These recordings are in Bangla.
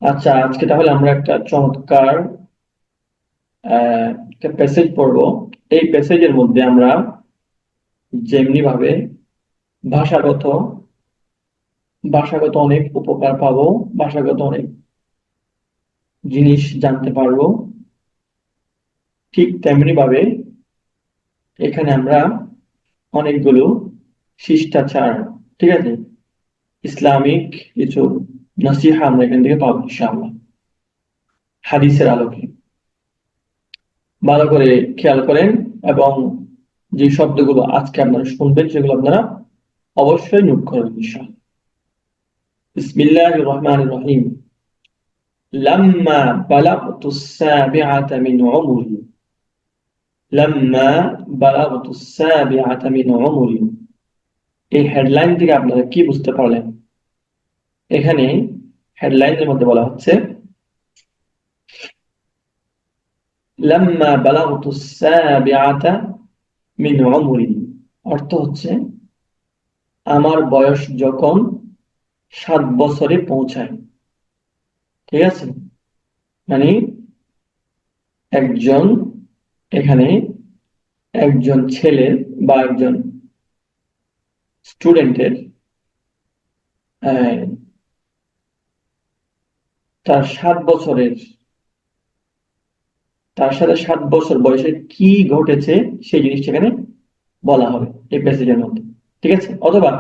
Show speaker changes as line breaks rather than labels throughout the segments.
আচ্ছা, আজকে তাহলে আমরা একটা চমৎকার একটা প্যাসেজ পড়বো। এই প্যাসেজের মধ্যে আমরা যেমনি ভাবে ভাষাগত ভাষাগত অনেক উপকার পাবো, ভাষাগত অনেক জিনিস জানতে পারবো। ঠিক তেমনি ভাবে এখানে আমরা অনেকগুলো শিষ্টাচার, ঠিক আছে, ইসলামিক কিছু নসিহা আমরা এখান থেকে পাবো ইনশাআল্লাহ, হাদিসের আলোকে। ভালো করে খেয়াল করেন এবং যে শব্দগুলো আজকে আপনারা শুনবেন সেগুলো আপনারা অবশ্যই নোট করবেন ইনশাআল্লাহ। বিসমিল্লাহির রহমানির রহিম। লাম্মা বালাগতুস সাবিআতা মিন উমরি। লাম্মা বালাগতুস সাবিআতা মিন উমরি। এই হেডলাইন থেকে আপনারা কি বুঝতে পারলেন? এখানে হেডলাইনের মধ্যে বলা হচ্ছে লাম্মা বালাগতুস সাবিআতা মিন উমরি, অর্থ হচ্ছে আমার বয়স যখন 7 বছরে পৌঁছায়। ঠিক আছে, মানে একজন এখানে একজন ছেলের বা একজন স্টুডেন্টের তার 7 বছরের, তার সাথে 7 বছর বয়সে কি ঘটেছে সেই জিনিসটা এখানে বলা হবে এই প্যাসেজের মধ্যে। ঠিক আছে, অথবা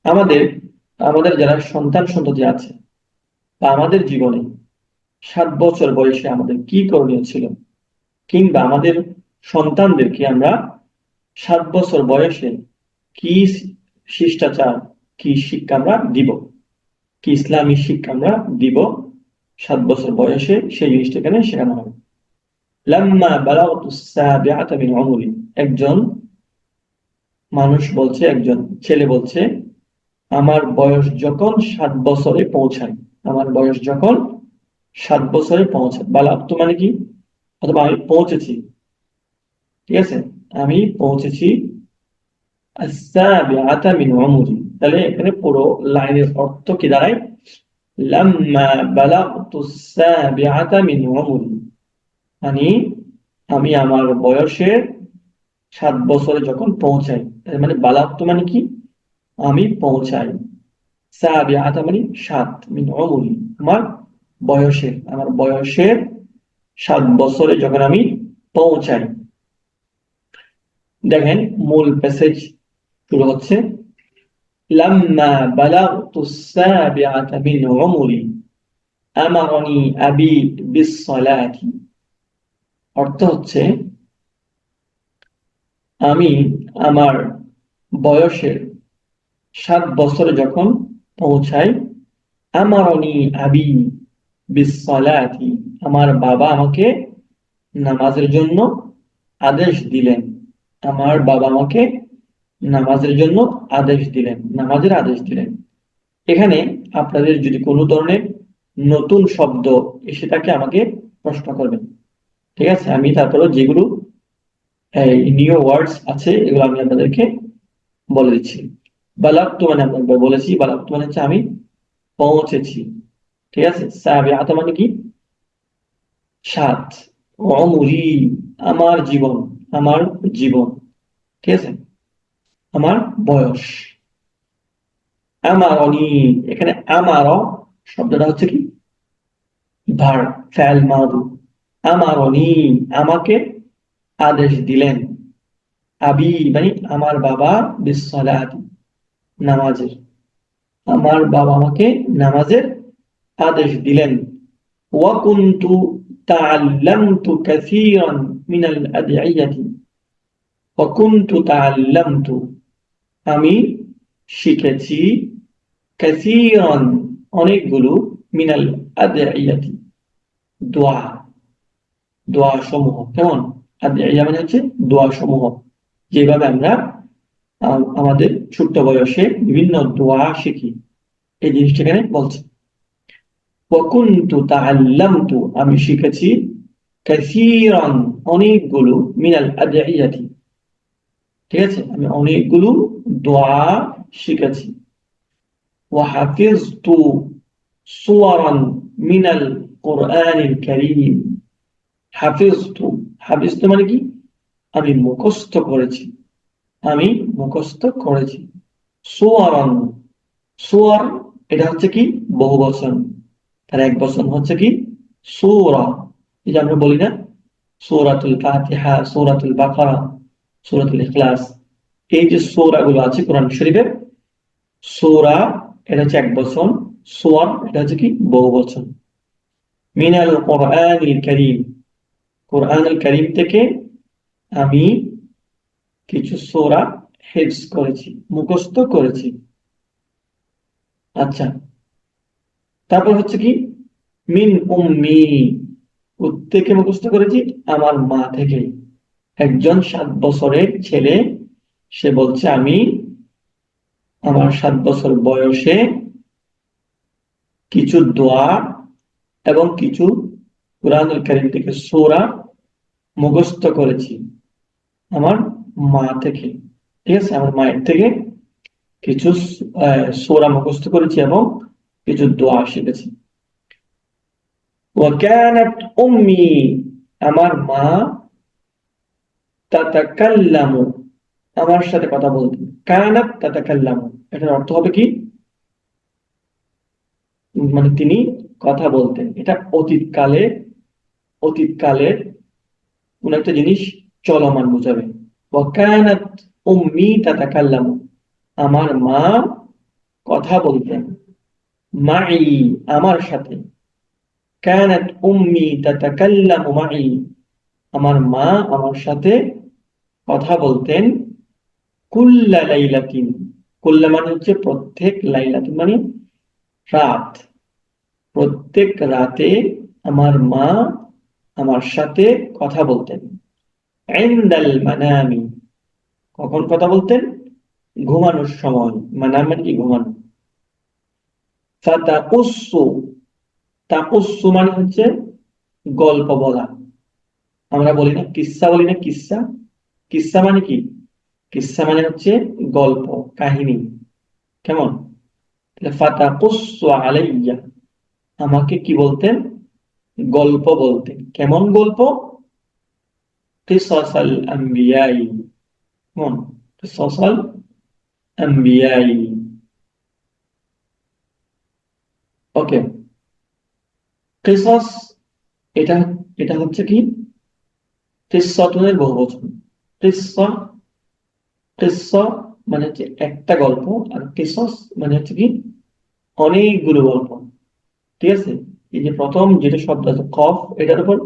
আমাদের আমাদের যারা সন্তান সন্ততি আছে বা আমাদের জীবনে 7 বছর বয়সে আমাদের কি করণীয় ছিল, কিংবা আমাদের সন্তানদেরকে আমরা 7 বছর বয়সে কি শিষ্টাচার, কি শিক্ষা আমরা দিব, কি ইসলামী শিক্ষা আমরা দিব 7 বছর বয়সে, সেই জিনিসটা এখানে শেখানো হবে। লাম্মা বালাগতুস সাবিআতা মিন উমরি, একজন মানুষ বলছে, একজন ছেলে বলছে, আমার বয়স যখন 7 বছরে পৌঁছায়, আমার বয়স যখন 7 বছরে পৌঁছায়। বালাগতু মানে কি, অথবা আমি পৌঁছেছি। ঠিক আছে, আমি পৌঁছেছি আস-সাবিআতা মিন উমরি। তাহলে এখানে পুরো লাইনের অর্থ কি দাঁড়ায়? লাম্মা বালাগতুস সাবিআতা মিন উমরি, মানে আমি আমার বয়সের 7 বছরে যখন পৌঁছাই। তার মানে বালাগতু মানে কি, আমি পৌঁছাই। সাবিআতা মানে 7, মিন উমরি আমার বয়সের 7 বছরে যখন আমি পৌঁছাই। দেখেন মূল প্যাসেজ শুরু হচ্ছে লাম্মা বালাগতুস সাবিআতা মিন উমরি আমারনি আবি বিস-সালাতি। অর্থ হচ্ছে আমি আমার বয়সের 7 বছরে যখন পৌঁছাই, আমারনি আবি বিস-সালাতি, আমার বাবা আমাকে নামাজের জন্য আদেশ দিলেন। আমার বাবা আমাকে নামাজের জন্য আদেশ দিলেন, নামাজের আদেশ দিলেন। এখানে আপনাদের যদি কোনো ধরনের নতুন শব্দ এসে থাকে আমাকে প্রশ্ন করবেন। ঠিক আছে, আমি তারপরে যেগুলো নিউ ওয়ার্ডস আছে এগুলো আমি আপনাদেরকে বলে দিচ্ছি। বালাগতু মানে আমরা একবার বলেছি, বালাগতু মানে হচ্ছে আমি পৌঁছেছি। ঠিক আছে, সাবিআতা মানে কি, 7। উমরি আমার জীবন, আমার জীবন। ঠিক আছে, আমার বয়স। আমারনি, এখানে আমার শব্দটা হচ্ছে কি, ভার্ব, ফাইল মাদি। আমারনি আমাকে আদেশ দিলেন, আবি মানে আমার বাবা, বিসসালাতি নামাজের, আমার বাবা আমাকে নামাজের আদেশ দিলেন। ওয়া কুনতু তাআল্লামতু কাসীরান মিনাল আদঈয়াতি। ওয়া কুনতু তাআল্লামতু আমি শিখেছি, কাসীরান অনেকগুলো, মিনাল আদঈয়াতি দোয়া, দোয়া সমূহ। কেমন? আদঈয়া মানে হচ্ছে দোয়া সমূহ, যেভাবে আমরা আমাদের ছোট্ট বয়সে বিভিন্ন দোয়া শিখি, এই জিনিসটা এখানে বলছে। ওয়াকুনতু তাআল্লামতু আমি শিখেছি, কাসীরান অনেকগুলো, মিনাল আদঈয়াতি, ঠিক আছে, আমি অনেকগুলো দোয়া শিখেছি। ওয়া হাফিজতু সুওয়ারান মিনাল কুরআনিল কারীম। হাফিজতু মানে কি? আমি মুখস্থ করেছি, আমি মুখস্থ করেছি। সুওয়ারান, সুয়ার এটা হচ্ছে কি বহু বচন, তার এক বচন হচ্ছে কি সূরা। এই যে আমরা বলি না সূরাতুল ফাতিহা, সূরাতুল বাকারা, সূরাতুল ইখলাস, এই যে সূরা গুলো আছে কোরআন শরীফের, সূরা এটা হচ্ছে এক বচন, সুয়ার এটা হচ্ছে কি বহু বচন। মিনাল কোরআনিল কারীম, কোরআনুল কারীম থেকে আমি কিছু সূরা হিফজ করেছি, মুখস্থ করেছি। আচ্ছা, তারপর হচ্ছে কি মিন উম্মি, থেকে মুখস্থ করেছি আমার মা থেকে। একজন 7 বছরের ছেলে, সে বলছে আমি আমার 7 বছর বয়সে কিছু দোয়া এবং কিছু কুরআনুল কারীম থেকে সূরা মুখস্থ করেছি আমার মা থেকে। ঠিক আছে, আমার মায়ের থেকে কিছু সূরা মুখস্থ করেছি এবং কিছু দোয়া শিখেছি। ওয়াকানাত উম্মি, আমার মা তাতাকাল্লামু, আমার সাথে কথা বলতেন। কানাত তাতাকাল্লামু, এটার অর্থ হবে কি মানে তিনি কথা বলতেন। এটা অতীতকালে, অতীতকালের কোন একটা জিনিস চলমান বোঝাবে। ওয়াকানাত উম্মি তাতাকাল্লামু, আমার মা কথা বলতেন। মাই, আমার সাথে। কানাত উম্মি তাতাকাল্লামু মাই, আমার মা আমার সাথে কথা বলতেন। কুল্লা লাইলাতিন, কুল্লা মানে হচ্ছে প্রত্যেক, লাইলাতিন মানে রাত, প্রত্যেক রাতে আমার মা আমার সাথে কথা বলতেন। ইনদাল মানামি, কখন কথা বলতেন? ঘুমানোর সময়। মানাম মানে কি ঘুমানো। ফাতাকুসসু, তাকুসসু মানে হচ্ছে গল্প বলা। আমরা বলি না কিসসা, বলি না কিসসা, কিসসা মানে কি? কিসসা মানে হচ্ছে গল্প, কাহিনী। কেমন? ফাতাকুসসু আলাইয়া, আমাকে কি বলতেন? গল্প বলতেন। কেমন গল্প? কিসাসাল আম্বিয়াই, কেমন? কিসাসাল আম্বিয়াই। ওকে, কিসাস এটা, এটা হচ্ছে কি কিসসাতুনের বহুবচন। কিসসা, কিসসা মানে হচ্ছে একটা গল্প, আর কিসাস মানে হচ্ছে কি অনেকগুলো গল্প। ঠিক আছে, এই যে প্রথম যেটা শব্দ আছে কফ, এটার উপর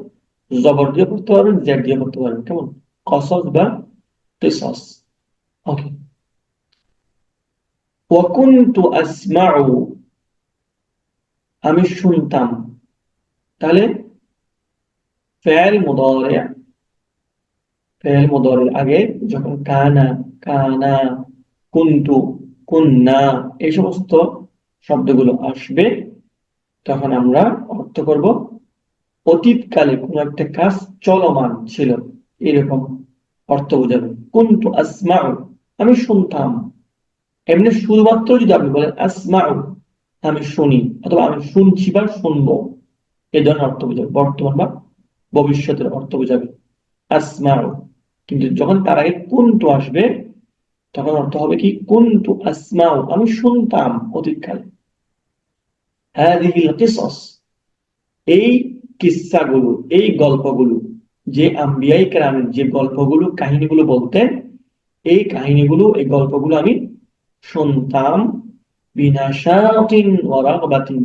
জবর দিয়ে পড়তে পারবেন, জেড দিয়ে পড়তে পারবেন। কেমন? কসস বা কিসাস। ওকে। ওয়াকুনতু আসমাউ, আমি শুনতাম। তাহলে ফেল মুদারি, ফেল মুদারির আগে যখন কানা, কানা, কুনতু, কুন্না এই সমস্ত শব্দগুলো আসবে, তখন আমরা অর্থ করব অতীতকালে কোন একটা কাজ চলমান ছিল, এরকম অর্থ বোঝাবে। কুনতু আসমাউ, আমি শুনতাম। এমনি শুধুমাত্র যদি আপনি বলেন আসমাউ, আমি শুনি, অথবা আমি শুনছি বা শুনবো, এই ধরনের অর্থ বোঝাবে, বর্তমান বা ভবিষ্যতের অর্থ বোঝাবে আসমাউ। কিন্তু যখন তার আগে কুনতু আসবে, তখন অর্থ হবে কি কুনতু আসমাউ, আমি শুনতাম অতীতকালে। হাযিহিল কিসাস, এই কিস্সাগুলো, এই গল্পগুলো, যে আম্বিয়ায়ে কেরামের যে গল্পগুলো কাহিনীগুলো বলতেন, এই কাহিনীগুলো এই গল্পগুলো আমি শুনতাম। বিনাশাতিন ওয়া রাগবাতিন,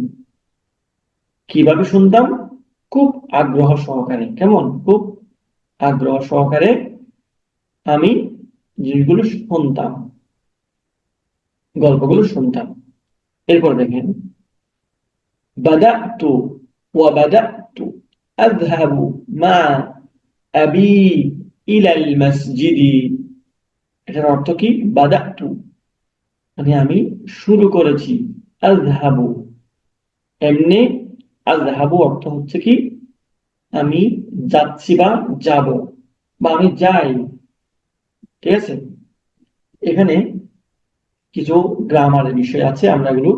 কিভাবে শুনতাম? খুব আগ্রহ সহকারে। কেমন? খুব আগ্রহ সহকারে আমি জিনিসগুলো শুনতাম, গল্পগুলো শুনতাম। এরপর দেখেন বাদাতু, ওয়া বাদাতু আযহাবু মা আবি ইলাল মসজিদি, এটার অর্থ কি? বাদাতু মানে আমি শুরু করেছি। আযহাবু, এমনি আযহাবু অর্থ হচ্ছে কি আমি যাচ্ছি বা যাব, বা আমি যাই। ঠিক আছে, এখানে কিছু গ্রামারের বিষয় আছে, আমরা এগুলো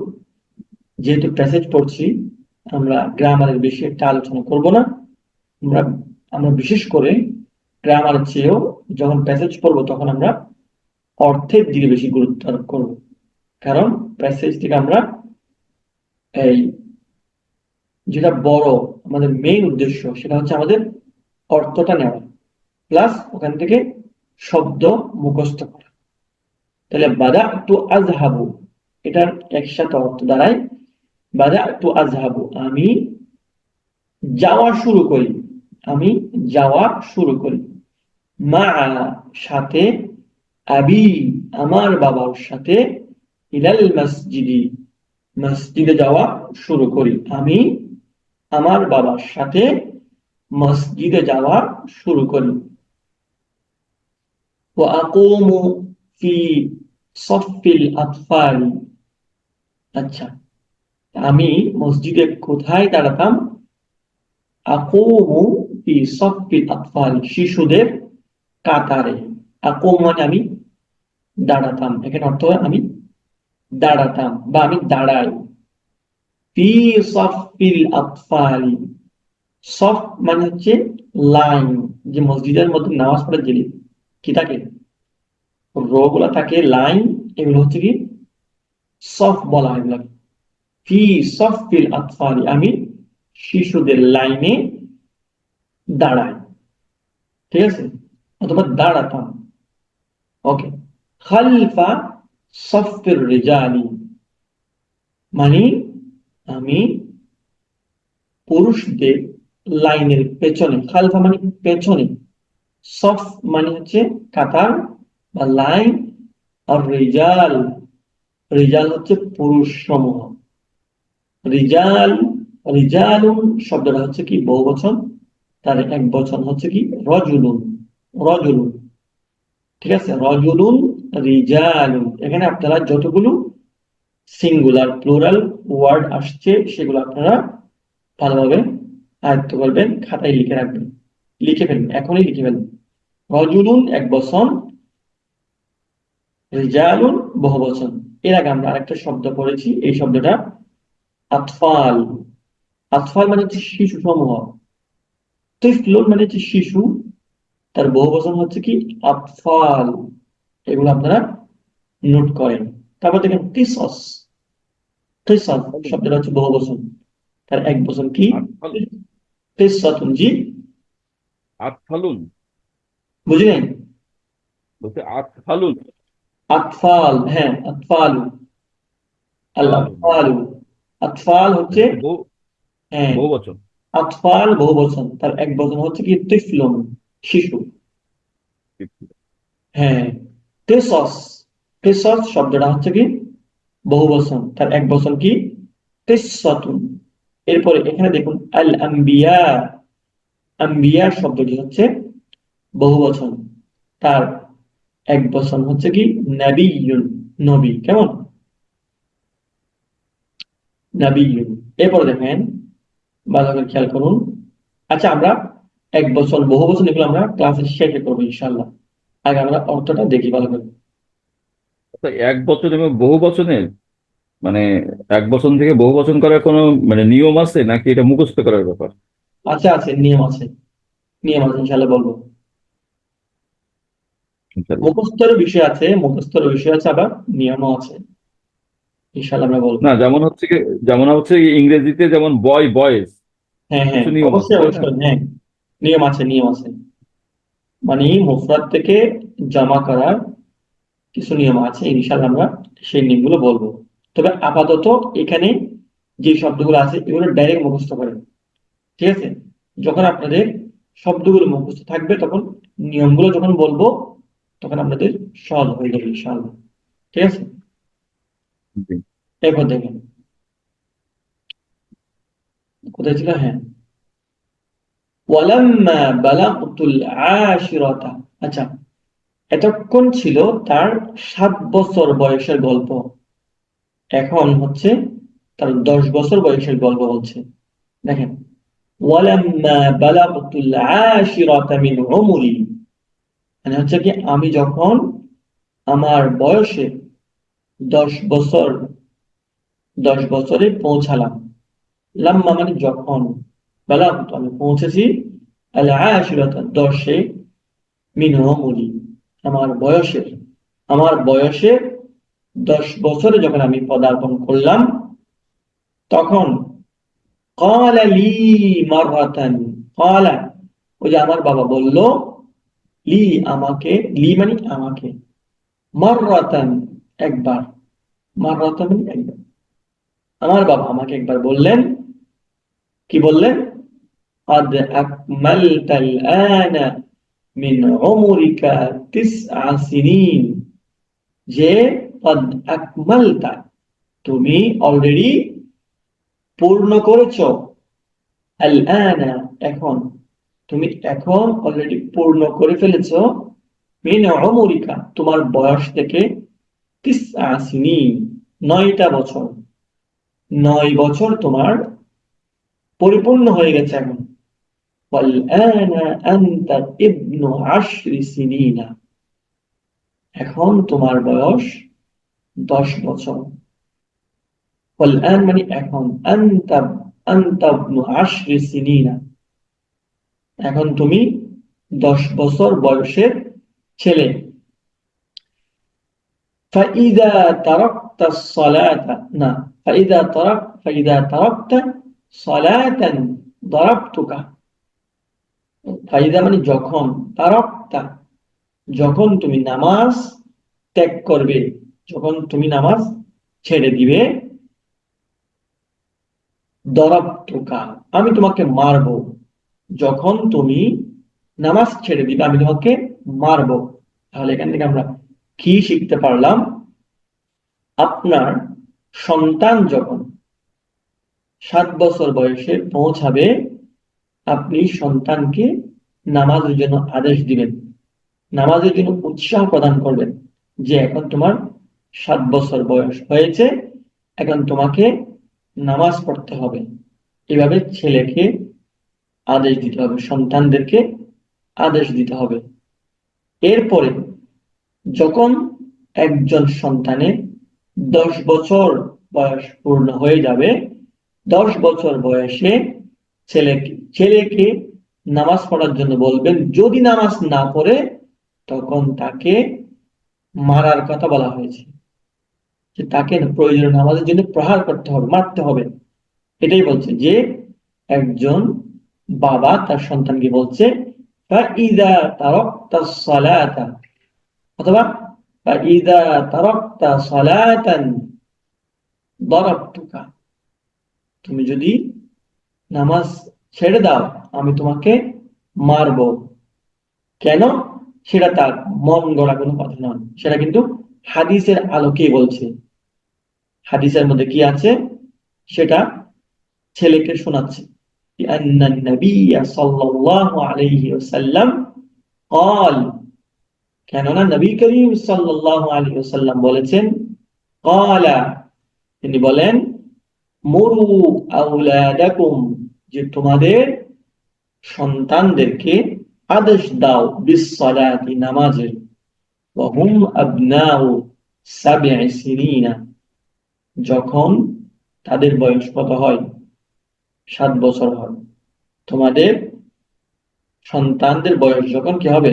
যেহেতু প্যাসেজ পড়ছি, আমরা গ্রামারের বেশি একটা আলোচনা করব না। আমরা আমরা বিশেষ করে গ্রামারের চেয়েও যখন প্যাসেজ পড়বো তখন আমরা অর্থের দিকে বেশি গুরুত্ব আরোপ করব। কারণ প্যাসেজ থেকে আমরা এই যেটা বড় আমাদের মেইন উদ্দেশ্য, সেটা হচ্ছে আমাদের অর্থটা নেওয়া, প্লাস ওখান থেকে শব্দ মুখস্থ করা। তাহলে বাদাতু আযহাবু, এটার একসাথে অর্থ দাঁড়ায় বাদাতু আযহাবু, আমি যাওয়া শুরু করি, আমি যাওয়া শুরু করি। মা, সাথে, আবি, আমার বাবার সাথে, ইলাল মসজিদি, মসজিদে যাওয়া শুরু করি, আমি আমার বাবার সাথে মসজিদে যাওয়া শুরু করি। ওয়া আকুমু ফি সফফিল আতফাল, আচ্ছা আমি মসজিদে কোথায় দাঁড়াতাম? আকুমু ফি সফফিল আতফাল, শিশুদের কাতারে। আকুম মানে আমি দাঁড়াতাম, এখানে অর্থ হয় আমি দাঁড়াতাম বা আমি দাঁড়াই। ফি সফফিল আতফাল, সফ মানে হচ্ছে লাইন, যে মসজিদের মধ্যে নামাজ পড়ে যে কি থাকে, রো গুলা থাকে, লাইন, এগুলো হচ্ছে কি সফ বলা হয় এগুলো। ফি সফফিল আতফাল, আমি শিশুদের লাইনে দাঁড়াই, ঠিক আছে, অথবা দাঁড়াতাম। ওকে। খালফা সফফির রিজালি, মানে আমি পুরুষদের লাইনের পেছনে, খালফা মানে পেছনে, সফ মানে হচ্ছে কাতার বা লাইন, আর রিজাল, রিজাল হচ্ছে পুরুষ সমূহ। রিজাল, রিজালুন শব্দটা হচ্ছে কি বহুবচন, তার এক বচন হচ্ছে কি রজুলুন, রজুলুন, ঠিক আছে, রজুলুন, রিজালুন। এখানে আপনারা যতগুলো সিঙ্গুলার প্লুরাল ওয়ার্ড আসছে সেগুলো আপনারা ভালোভাবে আয়ত্ত করবেন, খাতায় লিখে রাখবেন, লিখে ফেলবেন, এখনই লিখে ফেলবেন। রজুলুন এক বচন, রিজালুন বহুবচন। এর আগে আমরা আরেকটা শব্দ পড়েছি, এই শব্দটা আতফাল। আতফাল মানে হচ্ছে শিশু সমূহ, তিফলুন মানে হচ্ছে শিশু, তার বহুবচন হচ্ছে কি আতফাল। এগুলো আপনারা নোট করেন। তারপর দেখেন কিসস, কিসস শব্দটা হচ্ছে বহুবচন, তার এক বচন কি
আতফাল,
কিসসাতুন। জি,
আতফালুন,
বুঝলেন?
বলতে আতফালুন।
আতফাল, হ্যাঁ আতফালু, আল
ফালুন,
আতফালু, আতফাল হচ্ছে,
এটা বহু
হ্যাঁ
বহু বচন।
আতফাল বহুবচন, তার এক বচন হচ্ছে কি তিফলুন, শিশু। হ্যাঁ, কিসস, কিসস শব্দটা হচ্ছে কি বহুবচন, তার এক বচন কি কিসসাতুন। এরপরে এখানে দেখুন আল আম্বিয়া, আম্বিয়া শব্দটি হচ্ছে বহুবচন, তার এক বচন হচ্ছে কি নাবিয়ুন, নবী, কেমন, নাবিয়ুন। এরপরে দেখেন, ভালো করে খেয়াল করুন। আচ্ছা আমরা এক বচন বহু বচন এগুলো আমরা ক্লাসের শেষে করবো ইনশাআল্লাহ, আগে আমরা অর্থটা দেখি ভালো করে।
আচ্ছা, এক বচন এবং বহু বচনের মানে এক বচন থেকে বহু বচন করার কোনো মানে নিয়ম আছে নাকি এটা মুখস্থ করার ব্যাপার?
আচ্ছা আছে, নিয়ম আছে, নিয়ম আছে ইনশাআল্লাহ বলবো।
ইনশাল্লাহ।
মুখস্থের বিষয় আছে, মুখস্থের বিষয় আছে, আবার নিয়মও আছে, ইনশাআল্লাহ আমরা বলবো।
না, যেমন হচ্ছে কি ইংরেজিতে যেমন বয় বয়েজ
হ্যাঁ হ্যাঁ
কিছু নিয়ম আছে,
অবশ্যই
তাই না?
অবশ্যই, হ্যাঁ নিয়ম আছে, নিয়ম আছে, মানে মুফরাদ থেকে জমা করার কিছু নিয়ম আছে, ইনশাআল্লাহ আমরা সেই নিয়মগুলো বলবো। তবে আপাতত এখানে যে শব্দগুলো আছে এগুলো ডাইরেক্ট মুখস্থ করেন, ঠিক আছে। যখন আপনাদের শব্দগুলো মুখস্থ থাকবে তখন নিয়মগুলো যখন বলবো তখন আপনাদের সহজ হয়ে যাবে ইনশাআল্লাহ, ঠিক আছে।
জি।
এরপর দেখেন কোথায় ছিল, হ্যাঁ ওয়ালাম্মা বালাগতুল আশিরাতা, আচ্ছা এতক্ষণ ছিল তার 7 বছর বয়সের গল্প, এখন হচ্ছে তার 10 বছর বয়সের গল্প বলছে। দেখেন ওয়ালাম্মা বালাগতুল আশিরাতা মিন উমরি, মানে হচ্ছে কি আমি যখন আমার বয়সে 10 বছর 10 বছরে পৌঁছালাম। লাম্মা মানে যখন, বালাগতু আমি পৌঁছেছি, আল আশিরাতা 10-এ, মিন উমরি আমার বয়সের 10 বছরে যখন আমি পদার্পণ করলাম, তখন ক্বালা লি মাররাতান, ক্বালা ওই যে আমার বাবা বলল, লি আমাকে, লি মানে আমাকে, মাররাতান একবার, মাররাতান মানে একবার, আমার বাবা আমাকে একবার বললেন, কি বললেন? قد أكملت الآن من عمرك 9 سنين, যে قد أكملت তুমি অলরেডি পূর্ণ করেছো, الآن এখন, তুমি এখন অলরেডি পূর্ণ করে ফেলেছো, মিন উমরিকা তোমার বয়স থেকে, 9 সিনিন 9টা বছর, 9 বছর তোমার পরিপূর্ণ হয়ে গেছে এখন। والآن أنت ابن 10 سنين, এখন তোমার বয়স 10 বছর। والآن মানে এখন, أنت ابن 10 سنين, এখন তুমি 10 বছর বয়সের ছেলে। فإذا تركت الصلاة না فإذا تركت صلاة ضربتك, ফাইদা মানে যখন, তারাক্তা যখন তুমি নামাজ ত্যাগ করবে, যখন তুমি নামাজ ছেড়ে দিবে, দরাবতুকা আমি তোমাকে মারবো, যখন তুমি নামাজ ছেড়ে দিবে আমি তোমাকে মারবো। তাহলে এখান থেকে আমরা কি শিখতে পারলাম? আপনার সন্তান যখন 7 বছর বয়সে পৌঁছাবে, আপনি সন্তানকে নামাজের জন্য আদেশ দিবেন, নামাজের জন্য উৎসাহ প্রদান করবেন, যে এখন তোমার 7 বছর বয়স হয়েছে, এখন তোমাকে নামাজ পড়তে হবে। এভাবে ছেলেকে আদেশ দিতে হবে, সন্তানদেরকে আদেশ দিতে হবে। এরপরে যখন একজন সন্তানের 10 বছর বয়স পূর্ণ হয়ে যাবে, 10 বছর বয়সে ছেলেকে নামাজ পড়ার জন্য বলবেন। যদি নামাজ না পড়ে তখন তাকে মারার কথা বলা হয়েছে, যে তাকে প্রয়োজনীয় নামাজের জন্য প্রহার করতে হবে, মারতে হবে। এটাই বলছে যে একজন বাবা তার সন্তানকে বলছে ফাইদা তারাকতা সালাতা, অথবা ফাইদা তারাকতা সালাতান দারাবতুকা, তুমি যদি নামাজ ছেড়ে দাও আমি তোমাকে মারবো। কেন? সেটা তার মন গড়া কোনো কথা নয়, সেটা কিন্তু হাদিসের আলোকেই বলছে। হাদিসের মধ্যে কি আছে সেটা ছেলেকে শোনাচ্ছে। أن النبي صلى الله عليه وسلم قال, কেননা নবী করিম সাল্লাল্লাহু আলাইহি ওয়াসাল্লাম বলেছেন, قال তিনি বলেন, মুরু আওলাদাকুম, যে তোমাদের সন্তানদেরকে আদেশ দাও, বিসসালাতি নামাজের, ওয়া হুম আবনাউ 7 সিনিনা, যখন তাদের বয়স কত হয়? 7 বছর হয়। তোমাদের সন্তানদের বয়স যখন কি হবে?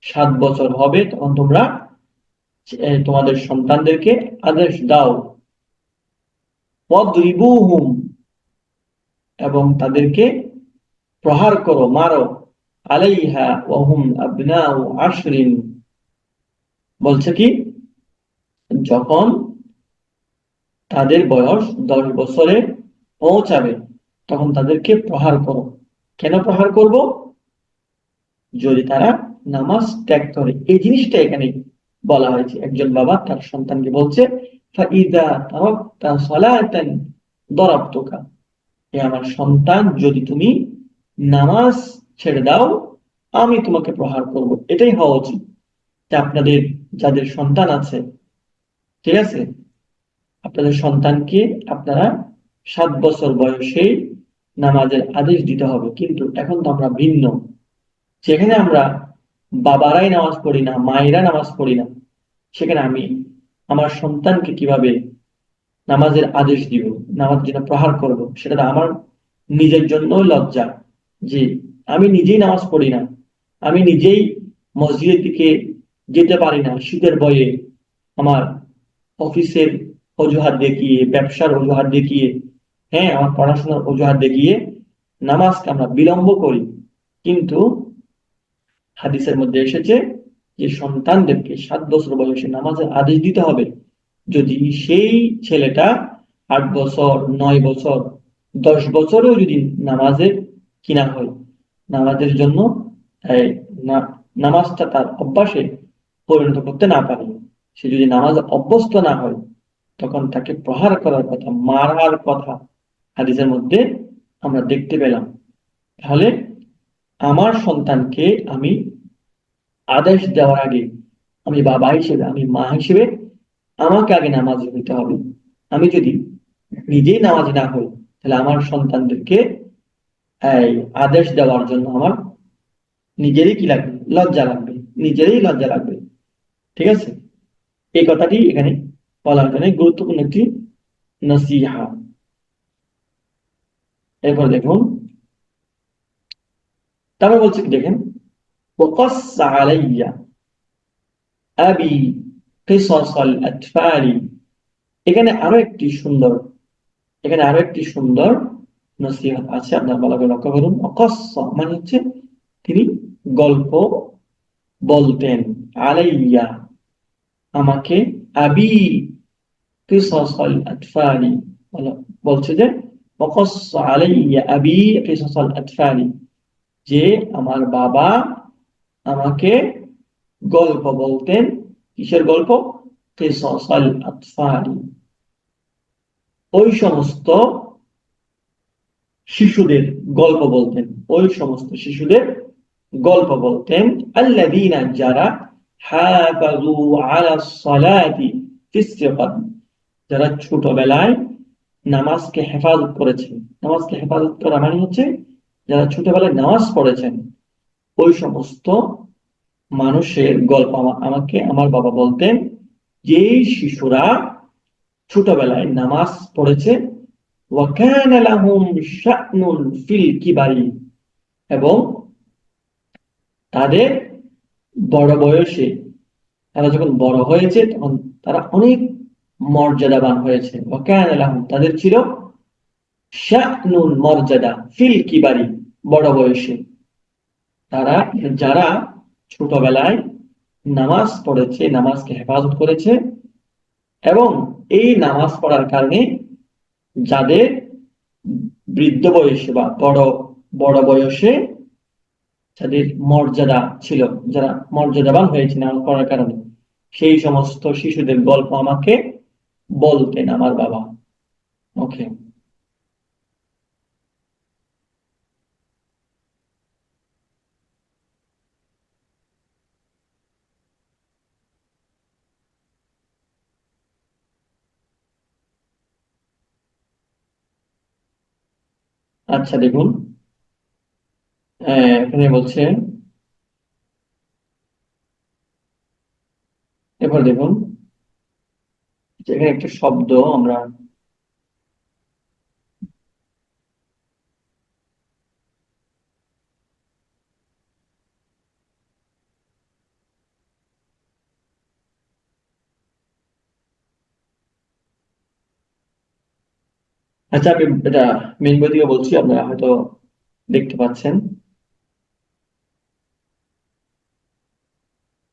7 বছর হবে, তখন তোমরা তোমাদের সন্তানদেরকে আদেশ দাও, ওয়াদরিবুহুম, এবং তাদেরকে প্রহার করো, মারো, আলাইহা ওয়া হুম আবনাউ 10, বলছে কি যখন তাদের বয়স 10 বছরে পৌঁছাবে তখন তাদেরকে প্রহার করো। কেন প্রহার করব? যদি তারা নামাজ ত্যাগ করে। এই জিনিসটা এখানে বলা হয়েছে। একজন বাবা তার সন্তানকে বলছে ফাইদা তারাকতা সালাতান দারাবতুকা, হে আমার সন্তান, যদি তুমি নামাজ ছেড়ে দাও আমি তোমাকে প্রহার করব। এটাই হওয়া উচিত। আপনাদের যাদের সন্তান আছে, ঠিক আছে, আপনাদের সন্তানকে আপনারা 7 বছর বয়সেই নামাজের আদেশ দিতে হবে। কিন্তু এখন তো আমরা ভিন্ন, যেখানে আমরা বাবারাই নামাজ পড়ি না, মায়েরা নামাজ পড়ি না, সেখানে আমি আমার সন্তানকে কিভাবে নামাজের আদেশ দিব, নামাজের জন্য প্রহার করব, সেটা তো আমার নিজের জন্য লজ্জা যে আমি নিজেই নামাজ পড়ি না, আমি নিজেই মসজিদের দিকে যেতে পারি না শীতের ভয়ে, আমার অফিসের অজুহাত দেখিয়ে, ব্যবসার অজুহাত দেখিয়ে, হ্যাঁ আমার পড়াশোনার অজুহাত দেখিয়ে নামাজকে আমরা বিলম্ব করি। কিন্তু হাদিসের মধ্যে এসেছে যে সন্তানদেরকে 7 বছর বয়সে নামাজের আদেশ দিতে হবে যদি সেই ছেলেটা 8 বছর, 9 বছর, 10 বছরেও যদি নামাজের কিনা হয়, নামাজের জন্য এই, নামাজটা তার অভ্যাসে পরিণত করতে না পারে, সে যদি নামাজ অভ্যস্ত না হয়, তখন তাকে প্রহার করার কথা, মারার কথা হাদিসের মধ্যে আমরা দেখতে পেলাম। তাহলে আমার সন্তানকে আমি আদেশ দেওয়ার আগে, আমি বাবা হিসেবে, আমি মা হিসেবে আমাকে আগে নামাজি হইতে হবে। আমি যদি নিজেই নামাজি না হই, তাহলে আমার সন্তানদেরকে এই আদেশ দেওয়ার জন্য আমার নিজেরই কি লাগবে, লজ্জা লাগবে, নিজেরই লজ্জা লাগবে। ঠিক আছে, এই কথাটি এখানে বলা হয়েছে, অনেক গুরুত্বপূর্ণ একটি নসিহা। এরপর দেখুন, তারপর বলছে কি দেখেন, وقص علي أبي قصص الأطفال। এখানে আরো একটি সুন্দর, এখানে আরো একটি সুন্দর নসিহত আছে, আপনার ভালো করে লক্ষ্য করুন। অকস্স মানে হচ্ছে তিনি গল্প বলতেন, আলাইয়া আমাকে, আবি কিসাসাল আতফালি বলছে যে অকস্স আলাইয়া আবি কিসাসাল আতফালি, যে আমার বাবা আমাকে গল্প বলতেন। কিসের গল্প? কিসাসাল আতফালি, ওই সমস্ত শিশুদের গল্প বলতেন, ওই সমস্ত শিশুদের গল্প বলতেন। আল্লাযীনা যারা, হাফাযু আলাস সালাতি ফিস সিগর, যারা ছোটবেলায় নামাজকে হেফাজত করেছেন। নামাজকে হেফাজত করা মানে হচ্ছে যারা ছোটবেলায় নামাজ পড়েছেন, ওই সমস্ত মানুষের গল্প আমাকে আমার বাবা বলতেন, যে শিশুরা ছোটবেলায় নামাজ পড়েছে। ওয়াকানা লাহুম শা'নুন ফিল কিবারি, এবং তাদের বড় বয়সে, তারা যখন বড় হয়েছে তখন তারা অনেক মর্যাদাবান হয়েছে। ওয়াকানা লাহুম, তাদের ছিল শা'নুন, মর্যাদা, ফিল কিবারি, বড় বয়সে। তারা, যারা ছোটবেলায় নামাজ পড়েছে, নামাজকে হেফাজত করেছে, এবং এই নামাজ পড়ার কারণে যাদের বৃদ্ধ বয়সে বা বড় বড় বয়সে যাদের মর্যাদা ছিল, যারা মর্যাদাবান হয়েছে নামাজ পড়ার কারণে, সেই সমস্ত শিশুদের গল্প আমাকে বলতেন আমার বাবা। ওকে, আচ্ছা দেখুন, এখানে বলছে, এবার দেখুন এখানে একটা শব্দ আমরা, আচ্ছা আমি এটা মেন বই থেকে বলছি, আপনারা হয়তো দেখতে পাচ্ছেন।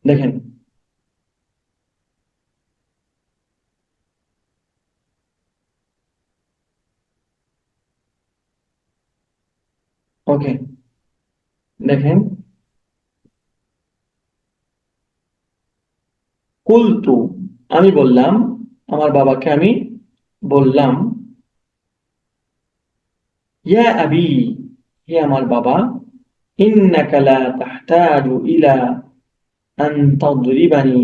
দেখেন, ওকে, দেখেন, কুলতু, আমি বললাম, আমার বাবাকে আমি বললাম, ইয়া আবি, হে আমার বাবা, ইন্নাকা লা তাহতাজু ইলা আন তাদরিবানি,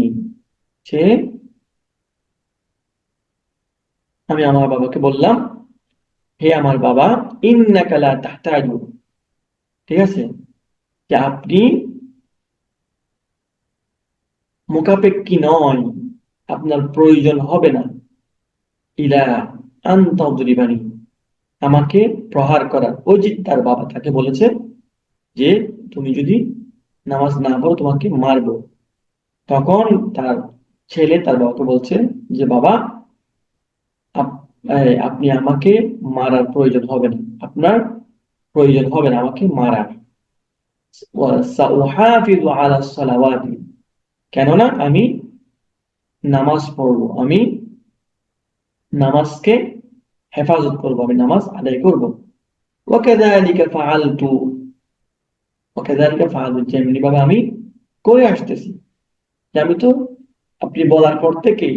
যে আমি আমার বাবাকে বললাম, হে আমার বাবা, ইন্নাকা লা তাহতাজু, ঠিক আছে, যে আপনি মুখাপেক্ষী নয়, আপনার প্রয়োজন হবে না, ইলা আন তাদরিবানি, আমাকে প্রহার করার। ওই যে তার বাবা তাকে বলেছে যে তুমি যদি নামাজ না পড়ো তোমাকে মারবো। তখন তার ছেলে তার বাবাকে বলছে যে বাবা, আপনি আমাকে মারার প্রয়োজন হবে না, আপনার প্রয়োজন হবে না আমাকে মারার। সাউহাফিযু আলা সালাওয়াতি, কেননা আমি নামাজ পড়বো, আমি নামাজকে হেফাজত করবো, আমি নামাজ আদায় করবো। ওয়াকাযালিকা ফাআলতু, ওয়াকাযালিকা ফাআলতু, যেমনি ভাবে আমি করে আসতেছি। যে আমি তো আপনি বলার পর থেকেই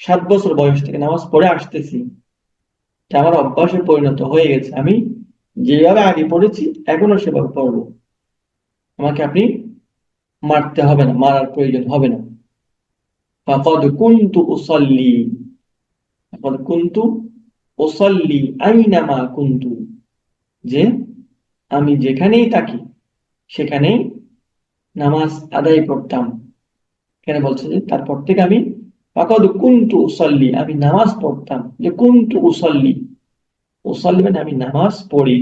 7 বছর বয়স থেকে নামাজ পড়ে আসতেছি, যে আমার অভ্যাসে পরিণত হয়ে গেছে। আমি যেভাবে আগে পড়েছি এখনো সেভাবে পড়বো, আমাকে আপনি মারতে হবে না, মারার প্রয়োজন হবে না। ফাকাদ কুনতু উসাল্লি, ফাকাদ কুনতু উসাল্লি আইনামা কুনতু, যে আমি যেখানেই থাকি সেখানেই নামাজ আদায় করতাম। কেন বলছে যে তারপর থেকে আমি ফাকাদ কুনতু উসাল্লি, আমি নামাজ পড়তাম। যে কুনতু উসাল্লি, উসাল্লি মানে আমি নামাজ পড়ি।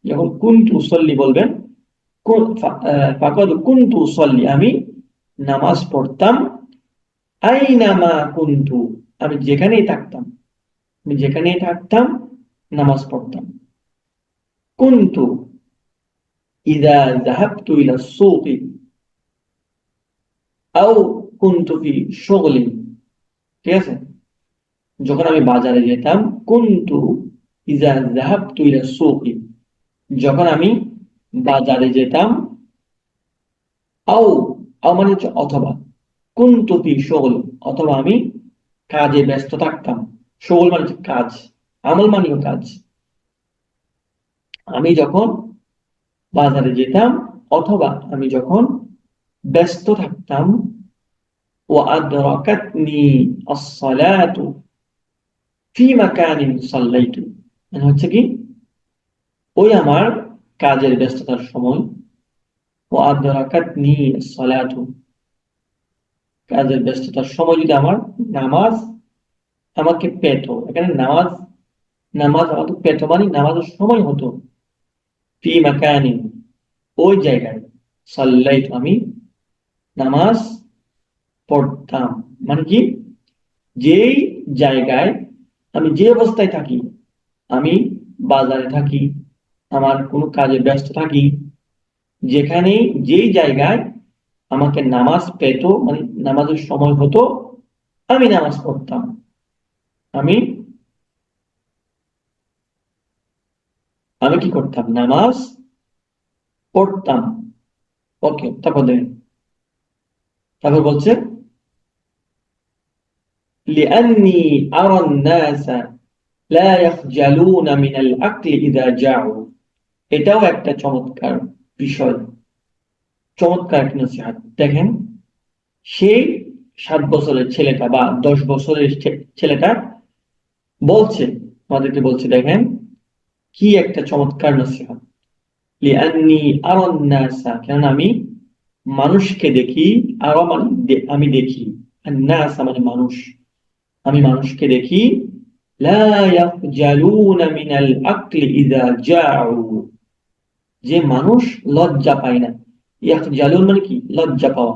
যখন কুনতু উসাল্লি বলবেন, ফাকাদ কুনতু উসাল্লি, আমি নামাজ পড়তাম। আইনামা কুনতু, আমি যেখানেই থাকতাম, আমি যেখানেই থাকতাম নামাজ পড়তাম। কুনতু ইযা যাহাবতু ইলা সুকি আও কুনতু ফি শুগলিন, ঠিক আছে? যখন আমি বাজারে যেতাম, কুনতু ইযা যাহাবতু ইলা সুকি, যখন আমি বাজারে যেতাম, আও, আও মানে হচ্ছে অথবা, কুনতু ফি শুগল, অথবা আমি কাজে ব্যস্ত থাকতাম। শুগল মানে হচ্ছে কাজ, আমল মানেও কাজ। আমি যখন বাজারে যেতাম অথবা আমি যখন ব্যস্ত থাকতাম, ওয়া আদরাকাতনি আস-সালাতু ফি মাকানিন সাল্লাইতু, মানে হচ্ছে কি ওই আমার কাজের ব্যস্ততার সময়, ওয়া আদরাকাতনি আস-সালাতু, কাজের ব্যস্ততার সময় যদি আমার নামাজ আমাকে পেত, এখানে নামাজ, নামাজ আমাকে পেত মানে নামাজের সময় হতো। ফি মাকানিন, ওই জায়গায়, সাল্লাইতু, আমি নামাজ পড়তাম। মানে কি, যেই জায়গায় আমি যে অবস্থায় থাকি, আমি বাজারে থাকি, আমার কোনো কাজে ব্যস্ত থাকি, যেখানে যেই জায়গায় আমাকে নামাজ পেত মানে নামাজের সময় হতো, আমি নামাজ পড়তাম। আমি আমি কি করতাম, নামাজ পড়তাম। ওকে, তারপর দেখেন, তারপর বলছে লিআন্নি আরা الناس لا يخجلون من الأكل إذا جاعوا, এটাও একটা চমৎকার বিষয়, চমৎকার একটা নসিহত। দেখেন, সেই 7 বছরের ছেলেটা বা 10 বছরের ছেলেটা বলছে, আমাদেরকে বলছে, দেখেন কি একটা চমৎকার নসিহত। লিআন্নি আরান নাসা, কারণ আমি মানুষকে দেখি। আরা মানে আমি দেখি, আর নাস মানে মানুষ, আমি মানুষকে দেখি। লা ইয়াখজালুনা মিনাল আকলি ইযা জাউ, যে মানুষ লজ্জা পায় না। ইয়াখজালুন মানে কি, লজ্জা পাওয়া।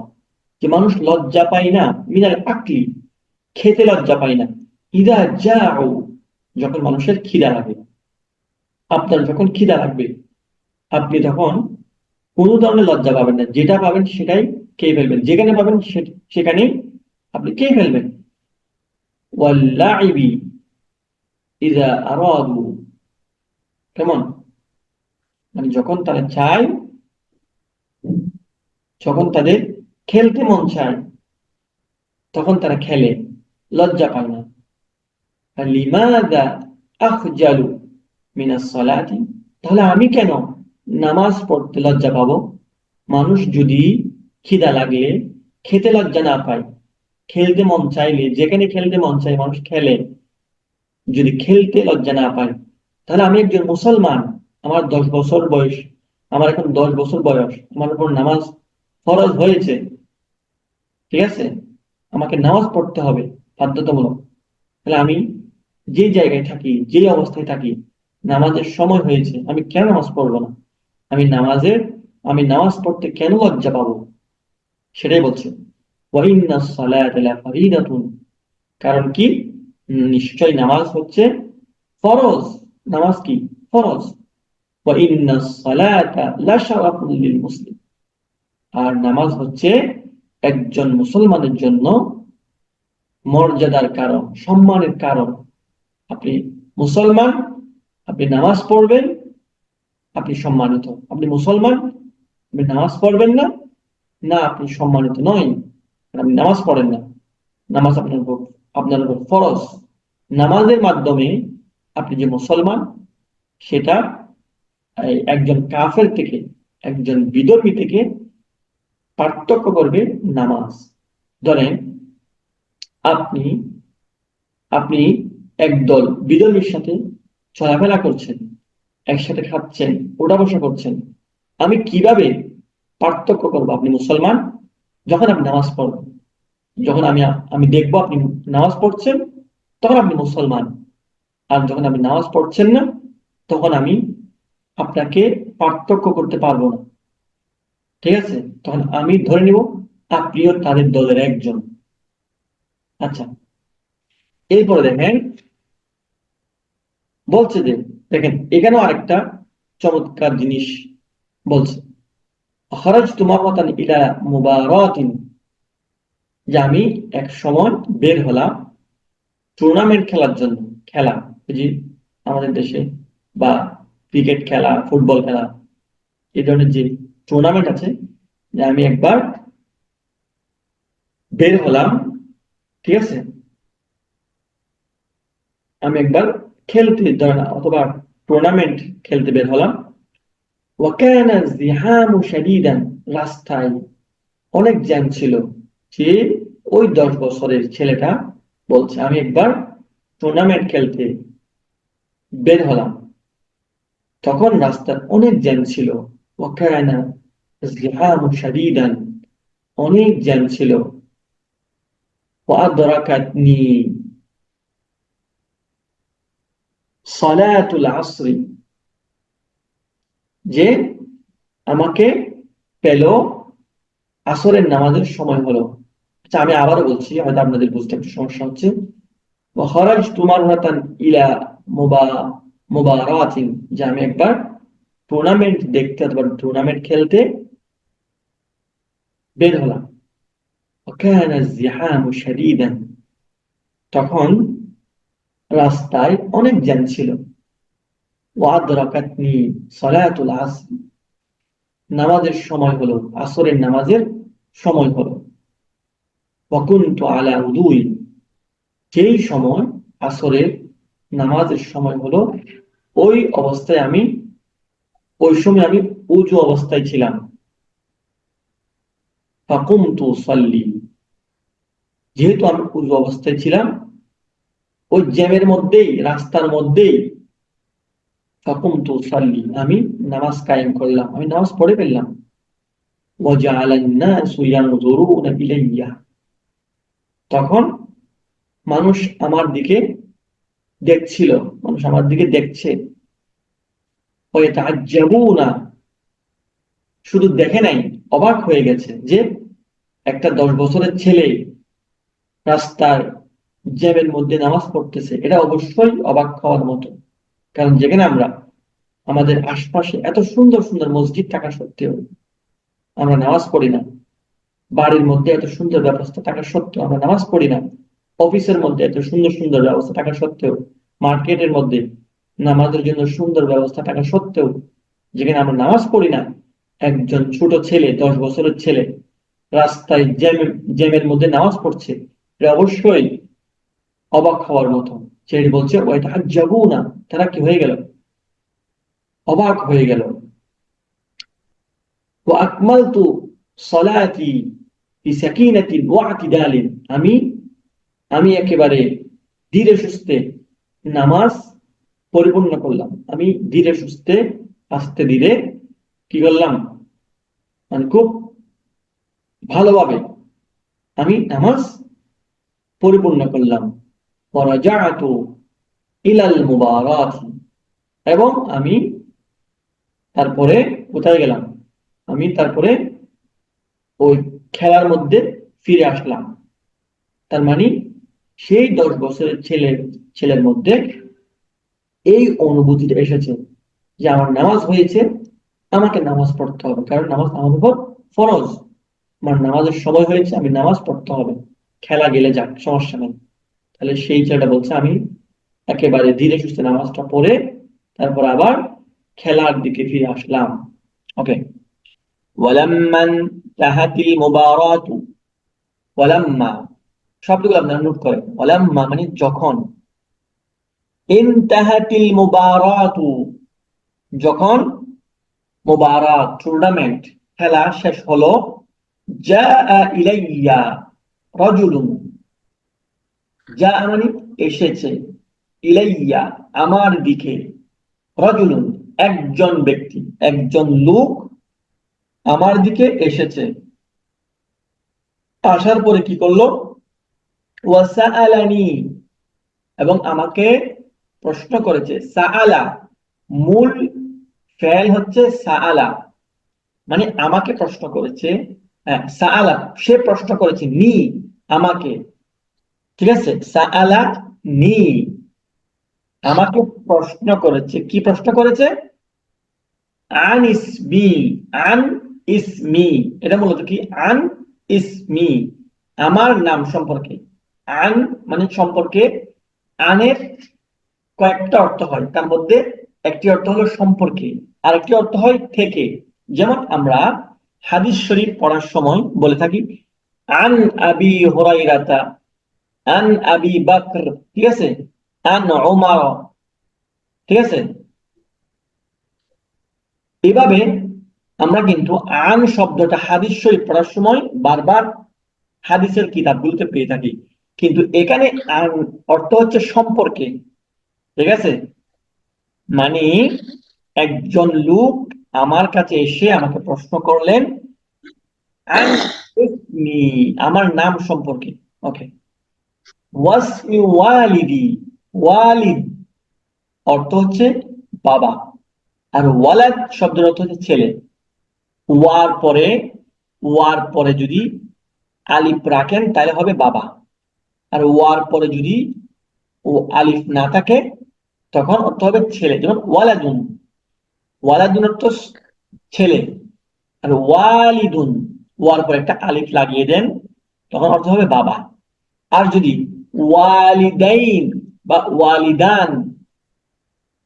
যে মানুষ লজ্জা পায় না মিনাল আকলি, খেতে লজ্জা পায় না। ইযা জাউ, যখন মানুষের খিদা লাগে। আপনার যখন খিদা লাগবে আপনি তখন কোনো ধরনের লজ্জা পাবেন না, যেটা পাবেন সেটাই খেয়ে ফেলবেন, যেখানে পাবেন সেখানেই আপনি খেয়ে ফেলবেন। ওয়াল্লাইবি ইযা আরাদু, কেমন, মানে যখন তারা চায়, যখন তাদের খেলতে মন চায় তখন তারা খেলে, লজ্জা পায় না। লিমাযা আখজালু মিনাস সালাতি, তাহলে আমি কেন নামাজ পড়তে লজ্জা পাবো? মানুষ যদি খিদা লাগলে খেতে লজ্জা না পায়, খেলতে মন চাইলে, যেখানে খেলতে মন চায় মানুষ খেলে, যদি খেলতে লজ্জা না পায়, তাহলে আমি একজন মুসলমান, আমার 10 বছর বয়স, আমার এখন 10 বছর বয়স, আমার উপর নামাজ ফরজ হয়েছে, ঠিক আছে, আমাকে নামাজ পড়তে হবে বাধ্যতামূলক। তাহলে আমি যে জায়গায় থাকি, যে অবস্থায় থাকি, নামাজের সময় হয়েছে, আমি কেন নামাজ পড়বো না? আমি নামাজ পড়তে কেন লজ্জা পাবো? সেটাই বলছে। ওয়াইন্নাস সালাতা লাফারিদাতুন, কারণ কি? নিশ্চয় নামাজ হচ্ছে ফরজ। নামাজ কি? ফরজ। ওয়াইন্নাস সালাতা লাশারাফুল লিল মুসলিম, আর নামাজ হচ্ছে একজন মুসলমানের জন্য মর্যাদার কারণ, সম্মানের কারণ। আপনি মুসলমান, আপনি নামাজ পড়বেন, আপনি সম্মানিত। আপনি মুসলমান, আপনি নামাজ পড়বেন না, না আপনি সম্মানিত নয়, কারণ আপনি নামাজ পড়েন না। নামাজ আপনার উপর ফরজ। নামাজের মাধ্যমে আপনি যে মুসলমান, সেটা একজন কাফের থেকে, একজন বিধর্মী থেকে পার্থক্য করবে নামাজ। ধরেন আপনি আপনি একদল বিধর্মীর সাথে চলাফেরা করছেন, একসাথে খাচ্ছেন, ওঠা বসা করছেন। আমি কিভাবে পার্থক্য করবো আপনি মুসলমান? যখন আপনি নামাজ পড়বেন, যখন আমি দেখবো আপনি নামাজ পড়ছেন, তখন আপনি মুসলমান। আর যখন আপনি নামাজ পড়ছেন না, তখন আমি আপনাকে পার্থক্য করতে পারবো না। ঠিক আছে? তখন আমি ধরে নিব আপনিও তাদের দলের একজন। আচ্ছা, এরপরে দেখেন, বলছে যে, দেখেন এখানেও আরেকটা চমৎকার জিনিস বলছে। খরাজতু মাররাতান ইলা মুবারাতিন, যে আমি এক সময় বের হলাম টুর্নামেন্ট খেলার জন্য। খেলা, এই যে আমাদের দেশে বা ক্রিকেট খেলা, ফুটবল খেলা, এই ধরনের যে টুর্নামেন্ট আছে, যে আমি একবার বের হলাম, ঠিক আছে, আমি একবার খেলতে ধরেন অথবা টুর্নামেন্ট খেলতে বের হলাম। ওয়াকানা জিহামু শাদীদান, রাস্তায় অনেক জ্যাম ছিল। যে ওই 10 বছরের ছেলেটা বলছে, আমি একবার টুর্নামেন্ট খেলতে বের হলাম, তখন রাস্তার অনেক জ্যাম ছিল। ওয়াকানা জিহামু শাদীদান, অনেক জ্যাম ছিল। ওয়াদরাকাতনি সালাতুল আসরি, যে আমাকে পেল আসরের নামাজের সময় হলো। আচ্ছা, আমি আবারও বলছি, হয়তো আপনাদের বুঝতে একটু সমস্যা হচ্ছে। ওয়াখারাজতু মাররাতান ইলা মুবা মুবারাতিন, যে আমি একবার টুর্নামেন্ট দেখতে অথবা টুর্নামেন্ট খেলতে বের হলাম। ওয়াকানা যিহামু শাদীদান, তখন রাস্তায় অনেক জ্যাম ছিল। ওয়াদরাকাতনি সালাতুল আসর, নামাজের সময় হলো, আসরের নামাজের সময় হলো। ওয়াকুনতু আলা উদুই, যেই সময় আসরের নামাজের সময় হলো, ওই অবস্থায় আমি ওই সময় আমি উজু অবস্থায় ছিলাম। ফাকুমতু উসাল্লি, যেহেতু আমি উজু অবস্থায় ছিলাম, ওই জ্যামের মধ্যেই, রাস্তার মধ্যেই, ফাকুমতু উসাল্লি, আমি নামাজ কায়েম করলাম, আমি নামাজ পড়ে ফেললাম। ওয়াজআলান নাসু ইয়ানজুরুনা ইলাইয়া, তখন মানুষ আমার দিকে দেখছিল, মানুষ আমার দিকে দেখছে। ওয়ায়াতাআজ্জাবুনা, শুধু দেখে নাই, অবাক হয়ে গেছে যে একটা 10 বছরের ছেলে রাস্তার জ্যামের মধ্যে নামাজ পড়তেছে। এটা অবশ্যই অবাক হওয়ার মতো, কারণ যেখানে আমরা, আমাদের আশপাশে এত সুন্দর সুন্দর মসজিদ থাকা সত্ত্বেও আমরা নামাজ পড়ি না। বাড়ির মধ্যে এত সুন্দর ব্যবস্থা থাকা সত্ত্বেও আমরা নামাজ পড়ি না। অফিসের মধ্যে এত সুন্দর সুন্দর ব্যবস্থা থাকা সত্ত্বেও, মার্কেটের মধ্যে নামাজের জন্য সুন্দর ব্যবস্থা থাকা সত্ত্বেও যেখানে আমরা নামাজ পড়ি না, একজন ছোট ছেলে, 10 বছরের ছেলে রাস্তায় জ্যামের মধ্যে নামাজ পড়ছে, এটা অবশ্যই অবাক হওয়ার মতো। সে বলছে ওইটা যাবো না, তারা কি হয়ে গেল? অবাক হয়ে গেল। ও আকমালতু সলাতি বিসাকিনাতিন ওয়া আতিদালিন, আমি আমি একেবারে ধীরে সুস্থে নামাজ পরিপূর্ণ করলাম। আমি ধীরে সুস্থে, আস্তে ধীরে কি করলাম, মানে খুব ভালোভাবে আমি নামাজ পরিপূর্ণ করলাম। ওয়ারাজাআতু ইলাল মুবারাত, এবং আমি তারপরে কোথায় গেলাম, আমি তারপরে ওই খেলার মধ্যে ফিরে আসলাম। তার মানে সেই 10 বছরের ছেলের মধ্যে এই অনুভূতিটা এসেছে যে আমার নামাজ হয়েছে, আমাকে নামাজ পড়তে হবে, কারণ নামাজ আমার উপর ফরজ। আমার নামাজের সময় হয়েছে, আমি নামাজ পড়তে হবে, খেলা গেলে যাক, সমস্যা নেই। তাহলে সেই ছেলেটা বলছে আমি একেবারে ধীরে সুস্থে নামাজটা পড়ে তারপর আবার খেলার দিকে ফিরে আসলাম। ওকে, ওয়ালাম্মান তাহাতিল মুবারাতু, ওয়ালাম্মা শব্দগুলো আপনারা নোট করেন। ওয়ালাম্মা মানে যখন, ইনতাহাতিল মুবারাতু যখন, মুবারাত টুর্নামেন্ট খেলা শেষ হলো, জাআ ইলাইয়া রাজুলুন, যা মানে এসেছে, ইলাইয়া আমার দিকে, রাজুলুন একজন ব্যক্তি, একজন লোক আমার দিকে এসেছে। আসার পরে কি করলো, ওয়াসাআলানি এবং আমাকে প্রশ্ন করেছে। সাআলা মূল ফেল হচ্ছে সাআলা, মানে আমাকে প্রশ্ন করেছে। হ্যাঁ, সাআলা সে প্রশ্ন করেছে, নি আমাকে, ঠিক আছে, সাআলা নি আমাকে প্রশ্ন করেছে। কি প্রশ্ন করেছে? আন ইসমি, আন ইসমি এটা মূলত কি, আন ইসমি আমার নাম সম্পর্কে। আন মানে সম্পর্কে, আনের কয়েকটা অর্থ হয়, তার মধ্যে একটি অর্থ হলো সম্পর্কে, আর একটি অর্থ হয় থেকে। যেমন আমরা হাদিস শরীফ পড়ার সময় বলে থাকি আন আবি হুরাইরাতা, আন আবি বকর, ঠিক আছে, আন উমার, ঠিক আছে। এভাবে আমরা কিন্তু আন শব্দটা হাদিস শরীফ পড়ার সময় বারবার হাদিসের কিতাবগুলোতে পেয়ে থাকি, কিন্তু এখানে আন অর্থ হচ্ছে সম্পর্কে, ঠিক আছে। মানে একজন লোক আমার কাছে এসে আমাকে প্রশ্ন করলেন আন ইসমি আমার নাম সম্পর্কে। ওকে, ওয়াসমি ওয়ালিদি, ওয়ালিদ অর্থ হচ্ছে বাবা, আর ওয়ালাদ শব্দের অর্থ হচ্ছে ছেলে। ওয়ার পরে, ওয়ার পরে যদি আলিফ রাখেন তাহলে হবে বাবা, আর ওয়ার পরে যদি ও আলিফ না থাকে তখন অর্থ হবে ছেলে। যেমন ওয়ালাদুন, ওয়ালাদুন অর্থ ছেলে, আর ওয়ালিদুন ওয়ার পরে একটা আলিফ লাগিয়ে দেন তখন অর্থ হবে বাবা। আর যদি ওয়ালিদাইন বা ওয়ালিদান,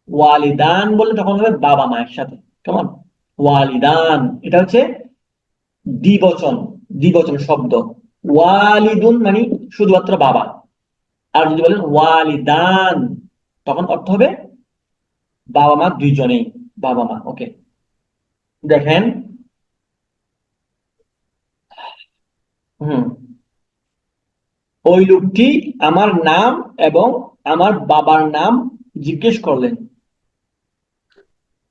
ওয়ালিদান বললে তখন হবে বাবা মা একসাথে, কেমন, ওয়ালিদান এটা হচ্ছে দ্বিবচন, দ্বিবচন শব্দ। ওয়ালিদুন মানে শুধুমাত্র বাবা, আর যদি বলেন ওয়ালিদান তখন অর্থ হবে বাবা মা দুইজনেই, বাবা মা। ওকে, দেখেন, হুম, ওই লোকটি আমার নাম এবং আমার বাবার নাম জিজ্ঞেস করলেন।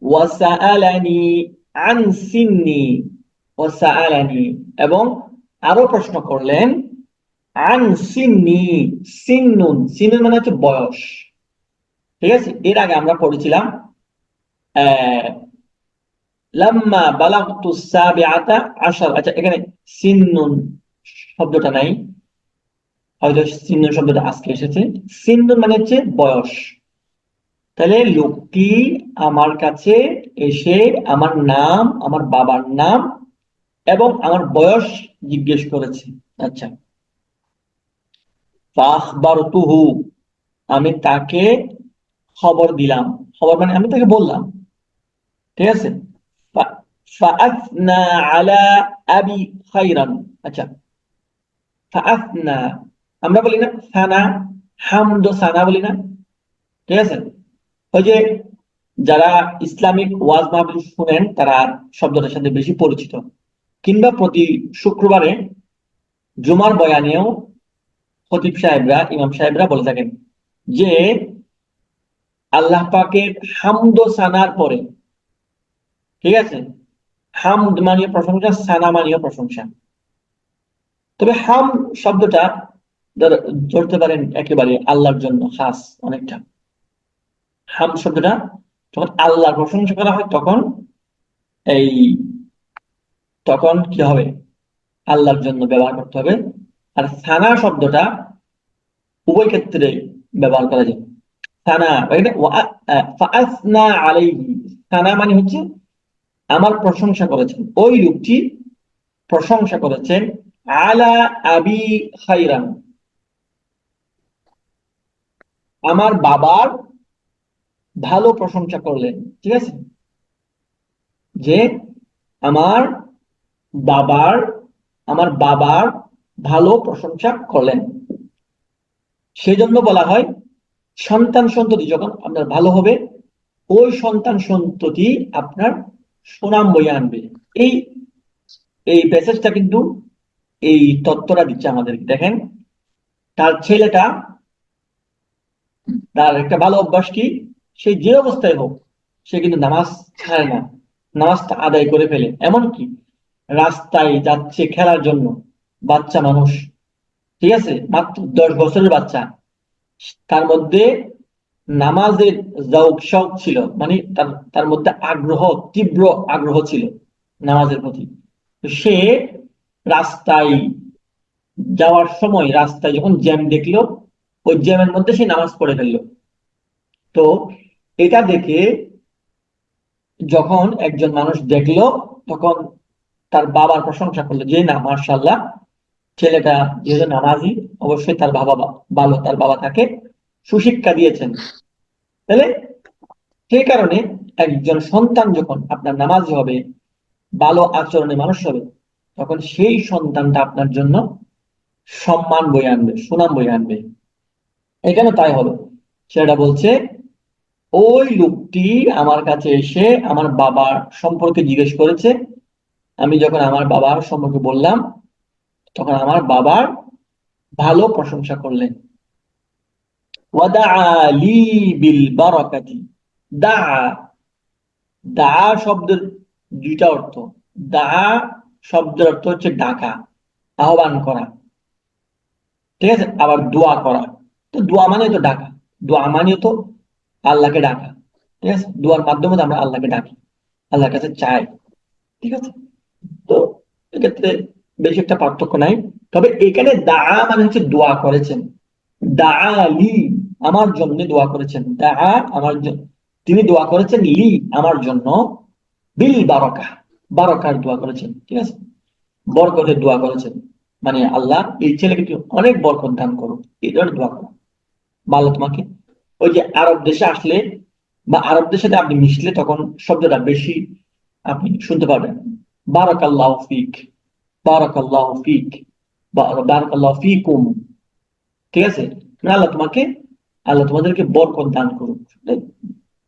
ওয়াসাআলানি আন সিন্নি, ওয়াসাআলানি এবং আরো প্রশ্ন করলেন আন সিন্নি, সিন্নুন, সিন্নুন মানে হচ্ছে বয়স, ঠিক আছে। এর আগে আমরা পড়েছিলাম লাম্মা বালাগতু সাবিআতা আশার, আচ্ছা এখানে সিন্নুন শব্দটা নাই, হয়তো সিন্নুন শব্দটা আজকে এসেছে। সিন্নুন মানে হচ্ছে বয়স। তাহলে লোকটি আমার কাছে এসে আমার নাম, আমার বাবার নাম এবং আমার বয়স জিজ্ঞেস করেছে। আচ্ছা, ফাখবারতুহু আমি তাকে খবর দিলাম, খবর মানে আমি তাকে বললাম, ঠিক আছে। ফাআথনা আলা আবি খাইরান, আচ্ছা, ফাআথনা আমরা বলি না সানা, হামদ সানা বলি না, ঠিক আছে। ওই যে যারা ইসলামিক ওয়াজ মাহফিল শুনেন তারা শব্দটার সাথে বেশি পরিচিত, কিংবা প্রতি শুক্রবারে জুমার বয়ানেও খতিব সাহেবরা, ইমাম সাহেবরা বলে থাকেন যে আল্লাহ পাকের হামদ ও সানার পরে, ঠিক আছে, হামদ মানীয় প্রশংসা, সানা মানীয় প্রশংসা। তবে হাম শব্দটা ধরতে পারেন একেবারে আল্লাহর জন্য খাস অনেকটা, হাম শব্দটা যখন আল্লাহর প্রশংসা করা হয় এই তখন কি হবে, আল্লাহর জন্য ব্যবহার করতে হবে। আর সানা শব্দটা উভয় ক্ষেত্রে ব্যবহার করা যায়। সানা এখানে ফাআসনা আলাইহি, সানা মানে হচ্ছে আমার প্রশংসা করেছেন, ওই লোকটি প্রশংসা করেছেন, আলা আবি খাইরান, আমার বাবার ভালো প্রশংসা করলেন। ঠিক আছে, যে আমার বাবার আমার বাবার ভালো প্রশংসা করলেন। সেজন্য বলা হয় সন্তান সন্ততি যখন আপনার ভালো হবে, ওই সন্তান সন্ততি আপনার সুনাম বয়ে আনবে। এই এই প্যাসেজটা কিন্তু এই তত্ত্বটা দিচ্ছে আমাদেরকে। দেখেন, তার ছেলেটা, তার একটা ভালো অভ্যাস কি, সে যে অবস্থায় হোক সে কিন্তু নামাজ ছাড়ে না, নামাজটা আদায় করে ফেলে। এমনকি রাস্তায় যাচ্ছে খেলার জন্য, বাচ্চা মানুষ, ঠিক আছে, মাত্র 10 বছরের বাচ্চা, তার মধ্যে নামাজের যৌক শৌক ছিল, মানে তার তার মধ্যে আগ্রহ, তীব্র আগ্রহ ছিল নামাজের প্রতি। তো সে রাস্তায় যাওয়ার সময় রাস্তায় যখন জ্যাম দেখলো, ওই জ্যামের মধ্যে সে নামাজ পড়ে ফেললো। তো এটা দেখে যখন একজন মানুষ দেখলো, তখন তার বাবার প্রশংসা করলো যে না, মার্শাল্লাহ, ছেলেটা যেহেতু নামাজি, অবশ্যই তার বাবা ভালো, তার বাবা তাকে সুশিক্ষা দিয়েছেন। তাহলে সেই কারণে একজন সন্তান যখন আপনার নামাজি হবে, ভালো আচরণে মানুষ হবে, তখন সেই সন্তানটা আপনার জন্য সম্মান বয়ে আনবে, সুনাম বয়ে আনবে। এখানে তাই হলো, সেটা বলছে ওই লোকটি আমার কাছে এসে আমার বাবার সম্পর্কে জিজ্ঞেস করেছে। আমি যখন আমার বাবার সম্পর্কে বললাম, তখন আমার বাবার ভালো প্রশংসা করলেন। ওয়াদাআ লি বিল বারাকাতি। দা দা শব্দের দুইটা অর্থ। দা শব্দের অর্থ হচ্ছে ডাকা, আহ্বান করা, ঠিক আছে, আবার দোয়া করা। তো দোয়া মানে তো ডাকা, দোয়া মানে তো আল্লাহকে ডাকা। ঠিক আছে, দোয়ার মাধ্যমে তো আমরা আল্লাহকে ডাকি, আল্লাহর কাছে চাই। ঠিক আছে, তো এক্ষেত্রে বেশি একটা পার্থক্য নাই। তবে এখানে দা মানে হচ্ছে দোয়া করেছেন। দা লি, আমার জন্য দোয়া করেছেন। দা আমার জন্য, তিনি দোয়া করেছেন, লি আমার জন্য, বিল বারাকা, বারাকার দোয়া করেছেন। ঠিক আছে, বরকতের দোয়া করেছেন, মানে আল্লাহ এই ছেলেকে তুমি অনেক বরকত দান করো, এই ধরনের দোয়া করো। ভালো তোমাকে, ওই যে আরব দেশে আসলে বা আরব দেশের সাথে আপনি মিশলে তখন শব্দটা বেশি আপনি শুনতে পাবেন। বারাকাল্লাহু ফিক, বারাকাল্লাহু ফিক, বারাকাল্লাহু ফিকুম। ঠিক আছে, মানে আল্লাহ তোমাদেরকে বরকত দান করুন,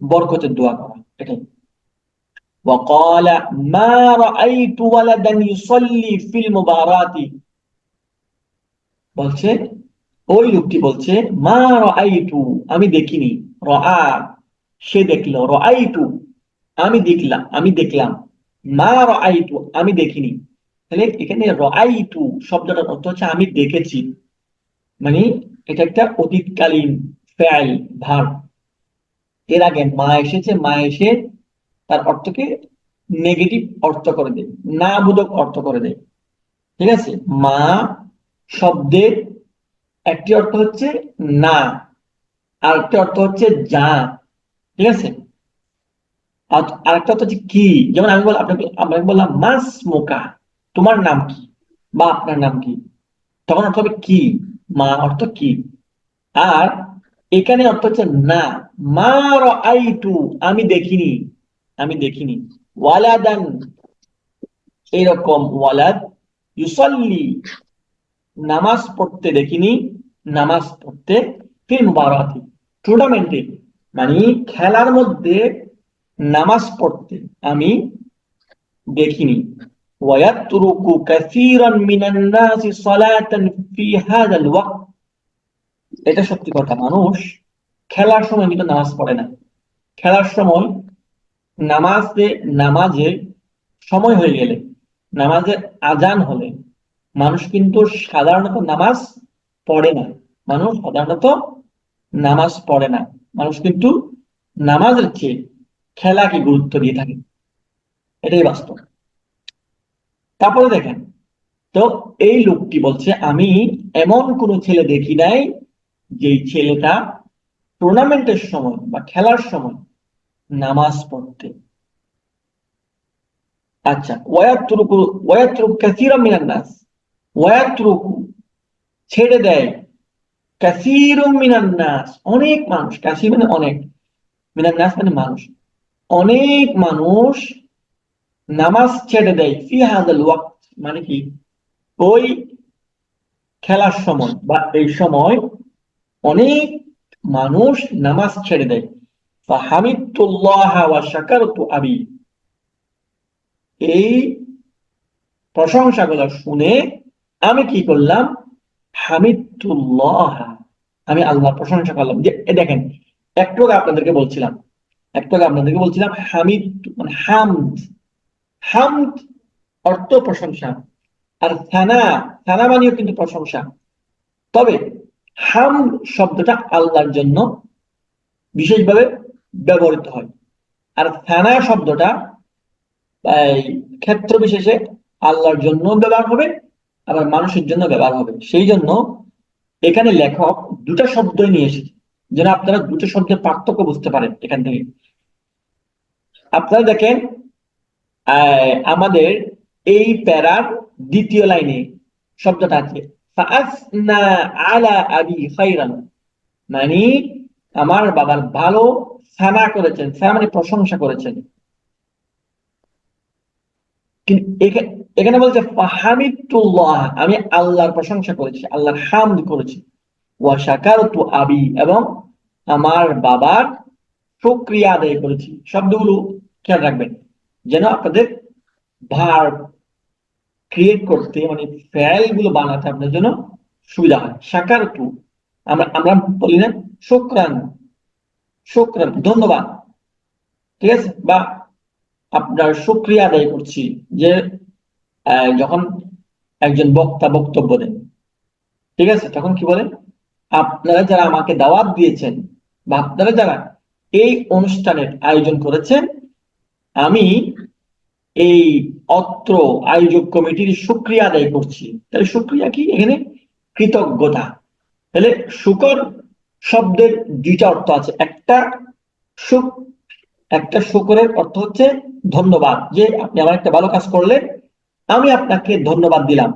বরকতের দোয়া করা, এটাই। وقال ما رأيت ولدا يصلي في المباراة। বলছে, ওই লোকটি বলছে, মা রাআইতু, আমি দেখিনি, রাআ সে দেখলো, রাআইতু আমি দেখলাম, মা রাআইতু আমি দেখিনি। তাহলে এখানে রাআইতু শব্দটার অর্থ হচ্ছে আমি দেখেছি, মানে এটা একটা অতীতকালীন ফেল, ভার্ব। এর আগে মা এসেছে, মা এসে তার অর্থকে নেগেটিভ অর্থ করে দেয়, না বোধক অর্থ করে দেয়। ঠিক আছে, মা শব্দের একটি অর্থ হচ্ছে না, আর একটা অর্থ হচ্ছে যা। ঠিক আছে, আর আরেকটা অর্থ হচ্ছে কি। যেমন আমি বল আপনাকে আপনাকে বললাম মাস মোকা, তোমার নাম কি বা আপনার নাম কি, তখন অর্থ হবে কি, মা অর্থ কি। আর এখানে অর্থ হচ্ছে না, মা রাআইতু আমি দেখিনি ওয়ালাদান, এরকম ওয়ালাদ, ইউসাল্লি নামাজ পড়তে দেখিনি, নামাজ পড়তে, ফিল মুবারাতি টুর্নামেন্টে, মানে খেলার মধ্যে নামাজ পড়তে আমি দেখিনি। ওয়ায়াতরুকু কাসীরান মিনান নাসি সালাতান ফি হাযাল ওয়াক্ত। এটা সত্যি কথা, মানুষ খেলার সময় কিন্তু নামাজ পড়ে না। খেলার সময় নামাজে নামাজের সময় হয়ে গেলে, নামাজের আজান হলে মানুষ কিন্তু সাধারণত নামাজ পড়ে না। মানুষ সাধারণত নামাজ পড়ে না, মানুষ কিন্তু নামাজের চেয়ে খেলাকে গুরুত্ব দিয়ে থাকে, এটাই বাস্তব। তারপরে দেখেন, তো এই লোকটি বলছে আমি এমন কোন ছেলে দেখি নাই যেই ছেলেটা টুর্নামেন্টের সময় বা খেলার সময় নামাজ পড়তে। আচ্ছা, ওয়ায়াতরুক কাসীরাম মিনান নাস, ওয়ায়াতরুকু ছেড়ে দেয়, কাসীরুম মিনান নাস অনেক মানুষ, কাসীর মানে অনেক, মিনান নাস মানে মানুষ, অনেক মানুষ নামাজ ছেড়ে দেয় ফি হাযাল ওয়াক্ত, মানে কি ওই খেলার সময় বা এই সময় অনেক মানুষ নামাজ ছেড়ে দেয়। ফাহামিদতুল্লাহ ওয়া শাকারতু আবি, এই প্রশংসাগুলো শুনে আমি কি করলাম, হামিদতুল্লাহ, আমি আল্লাহ প্রশংসা করলাম। যে দেখেন, একটু আগে আপনাদেরকে বলছিলাম হামিদ মানে হামদ, হামদ অর্থ প্রশংসা, আর থানা, থানা মানেও কিন্তু প্রশংসা। তবে হাম শব্দটা আল্লাহর জন্য বিশেষভাবে ব্যবহৃত হয়, আর থানা শব্দটা এই ক্ষেত্র বিশেষে আল্লাহর জন্য ব্যবহার হবে, আবার মানুষের জন্য ব্যবহার হবে। সেই জন্য এখানে লেখক দুটো শব্দই নিয়ে এসেছে, যেন আপনারা দুটো শব্দের পার্থক্য বুঝতে পারেন। এখান থেকে আপনারা দেখেন, আমাদের এই প্যারার দ্বিতীয় লাইনে শব্দটা আছে ফাআসনা আলা আবি খাইরান, মানে আমার বাবার ভালো সানা করেছেন, সানা মানে প্রশংসা করেছেন। কিন্তু এখানে বলছে ফাহামিদুল্লাহ, আমি আল্লাহর প্রশংসা করেছি, আল্লাহর হামদ করেছি, ওয়া শাকারতু আবি, এবং আমার বাবার শুকরিয়া আদায় করেছি। শব্দগুলো খেয়াল রাখবেন যেন আপনাদের ভার্ব ক্রিয়েট করতে মানে ফেল গুলো বানাতে আপনার জন্য সুবিধা হয়। শাকারতু, আমরা আমরা বলি না শুকরান, শুকরান ধন্যবাদ, ঠিক আছে, বা আপনার শুকরিয়া আদায় করছি, যে যখন একজন বক্তা বক্তব্য দেন, ঠিক আছে, তখন কি বলেন, আপনারা যারা আমাকে দাওয়াত দিয়েছেন বা আপনারা যারা এই অনুষ্ঠানের আয়োজন করেছেন, আমি এই অত্র আয়োজক কমিটির শুকরিয়া আদায় করছি। তাহলে শুকরিয়া কি এখানে, কৃতজ্ঞতা। তাহলে শুকর শব্দের দুইটা অর্থ আছে, একটা সুখ, একটা শুকরের অর্থ হচ্ছে ধন্যবাদ, যে আপনি আমার একটা ভালো কাজ করলেন, আমি আপনাকে ধন্যবাদ দিলাম,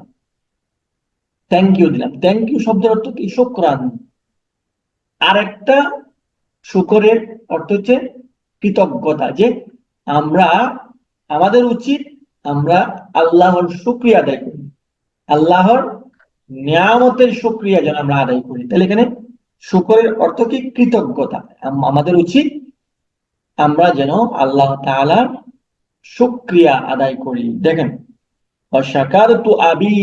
থ্যাংক ইউ দিলাম। থ্যাংক ইউ শব্দের অর্থ কি, শুকরান। আর একটা শুকরের অর্থ হচ্ছে কৃতজ্ঞতা, যে আমরা, আমাদের উচিত আমরা আল্লাহর শুকরিয়া আদায় করি, আল্লাহর নিয়ামতের শুকরিয়া যেন আমরা আদায় করি। তাহলে এখানে শুকরের অর্থ কি, কৃতজ্ঞতা। আমাদের উচিত আমরা যেন আল্লাহ তাআলার শুকরিয়া আদায় করি। দেখেন, অশাকারতু আবি,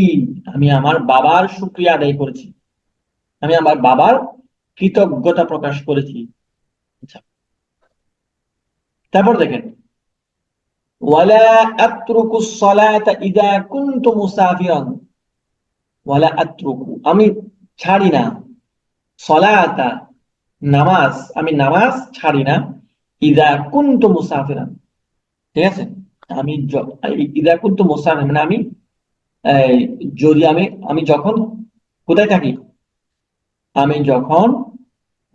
আমি আমার বাবার শুকরিয়া আদায় করেছি, আমি আমার বাবার কৃতজ্ঞতা প্রকাশ করেছি। আচ্ছা, তারপর দেখেন, ওয়ালা আতরুকুস সালাতা ইযা কুনতু মুসাফিরান, ওয়ালা আতরুকু আমি ছাড়ি না, সলাতা নামাজ, আমি নামাজ ছাড়ি না, ইযা কুনতু মুসাফিরান, ঠিক আছে, আমি ইযা কুনতু মুসাফিরান মানে আমি এই, যদি আমি আমি যখন কোথায় থাকি, আমি যখন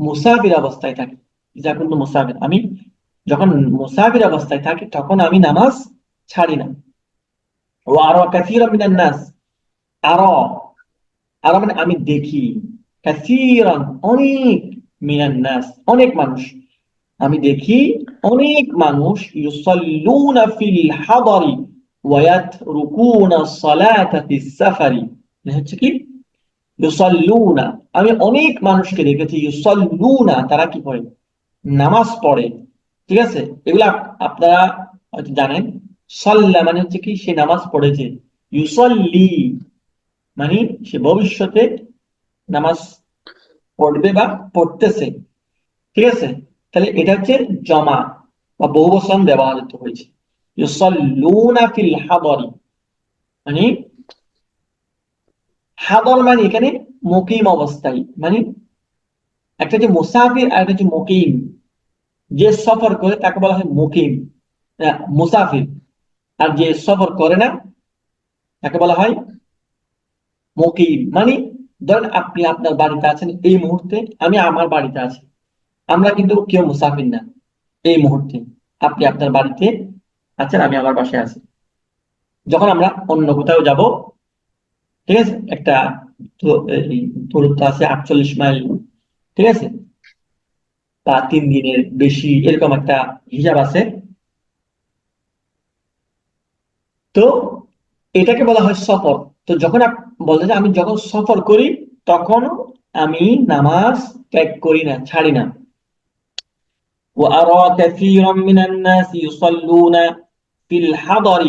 মুসাফির অবস্থায় থাকি, ইযা কুনতু মুসাফির, আমি যখন মুসাফির অবস্থায় থাকি তখন আমি নামাজ ছাড়ি না। ওয়া আরা কাসীরাম মিনান নাস, আরা, আরা মানে আমি দেখি, কাসীরান অনেক, মিনান নাস অনেক মানুষ, আমি দেখি অনেক মানুষ, ইউসাল্লুনা ফিল হাদারি ওয়া ইয়াতরুকুনা সালাতা ফিস সাফারি, হচ্ছে কি ইউসাল্লুনা, আমি অনেক মানুষকে দেখেছি, ইউসাল্লুনা তারা কি করে, নামাজ পড়ে, ঠিক আছে। এগুলা আপনারা হয়তো জানেন, সাল্লা মানে হচ্ছে কি সে নামাজ পড়েছে, ইউসাল্লি মানে সে ভবিষ্যতে নামাজ পড়বে বা পড়তেছে, ঠিক আছে। তাহলে এটা হচ্ছে জমা বা বহুবচন ব্যবহৃত হয়েছে, ইউসাল্লুনা ফিল হাদরি, মানে হাদর মানে এখানে মুকিম অবস্থায়, মানে একটা যে মুসাফির আর একটা হচ্ছে মুকিম, যে সফর করে তাকে বলা হয় মুকিম, মুসাফির। আর যে সফর করে না তাকে বলা হয় মুকিম। মানে ধরেন আপনি আপনার বাড়িতে আছেন এই মুহূর্তে, আমি আমার বাড়িতে আছি, আমরা কিন্তু কেউ মুসাফির না। এই মুহূর্তে আপনি আপনার বাড়িতে আছেন, আমি আমার বাসায় আছি। যখন আমরা অন্য কোথাও যাব, ঠিক আছে, একটা এই দূরত্ব আছে 48 মাইল, ঠিক আছে, বা 3 দিনের বেশি, এরকম একটা হিসাব আছে। তো এটাকে বলা হয় সফর। তো যখন বলতে যে আমি যখন সফর করি তখন আমি নামাজ ত্যাগ করি না, ছাড়ি না। وأرى كثيرا من الناس يصلون في الحضر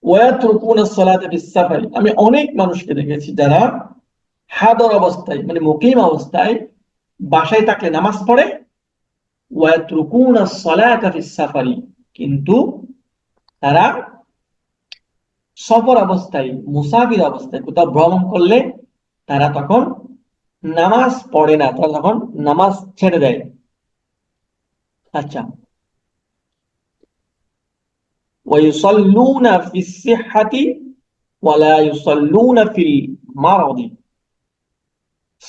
ويتركون الصلاة في السفر। আমি অনেক মানুষকে দেখেছি যারা হাদর অবস্থায় মানে মুকিম অবস্থায় বাসায় থাকলে নামাজ পড়ে, ওয়ায়াতরুকুনা সলাতা ফিস সাফারি, কিন্তু তারা সফর অবস্থায়, মুসাফির অবস্থায় কোথাও ভ্রমণ করলে তারা তখন নামাজ পড়ে না, তারা তখন নামাজ ছেড়ে দেয়। আচ্ছা, ওয়ায়ুসাল্লুনা ফিস সিহহাতি ওয়ালা ইউসাল্লুনা ফিল মারাদি।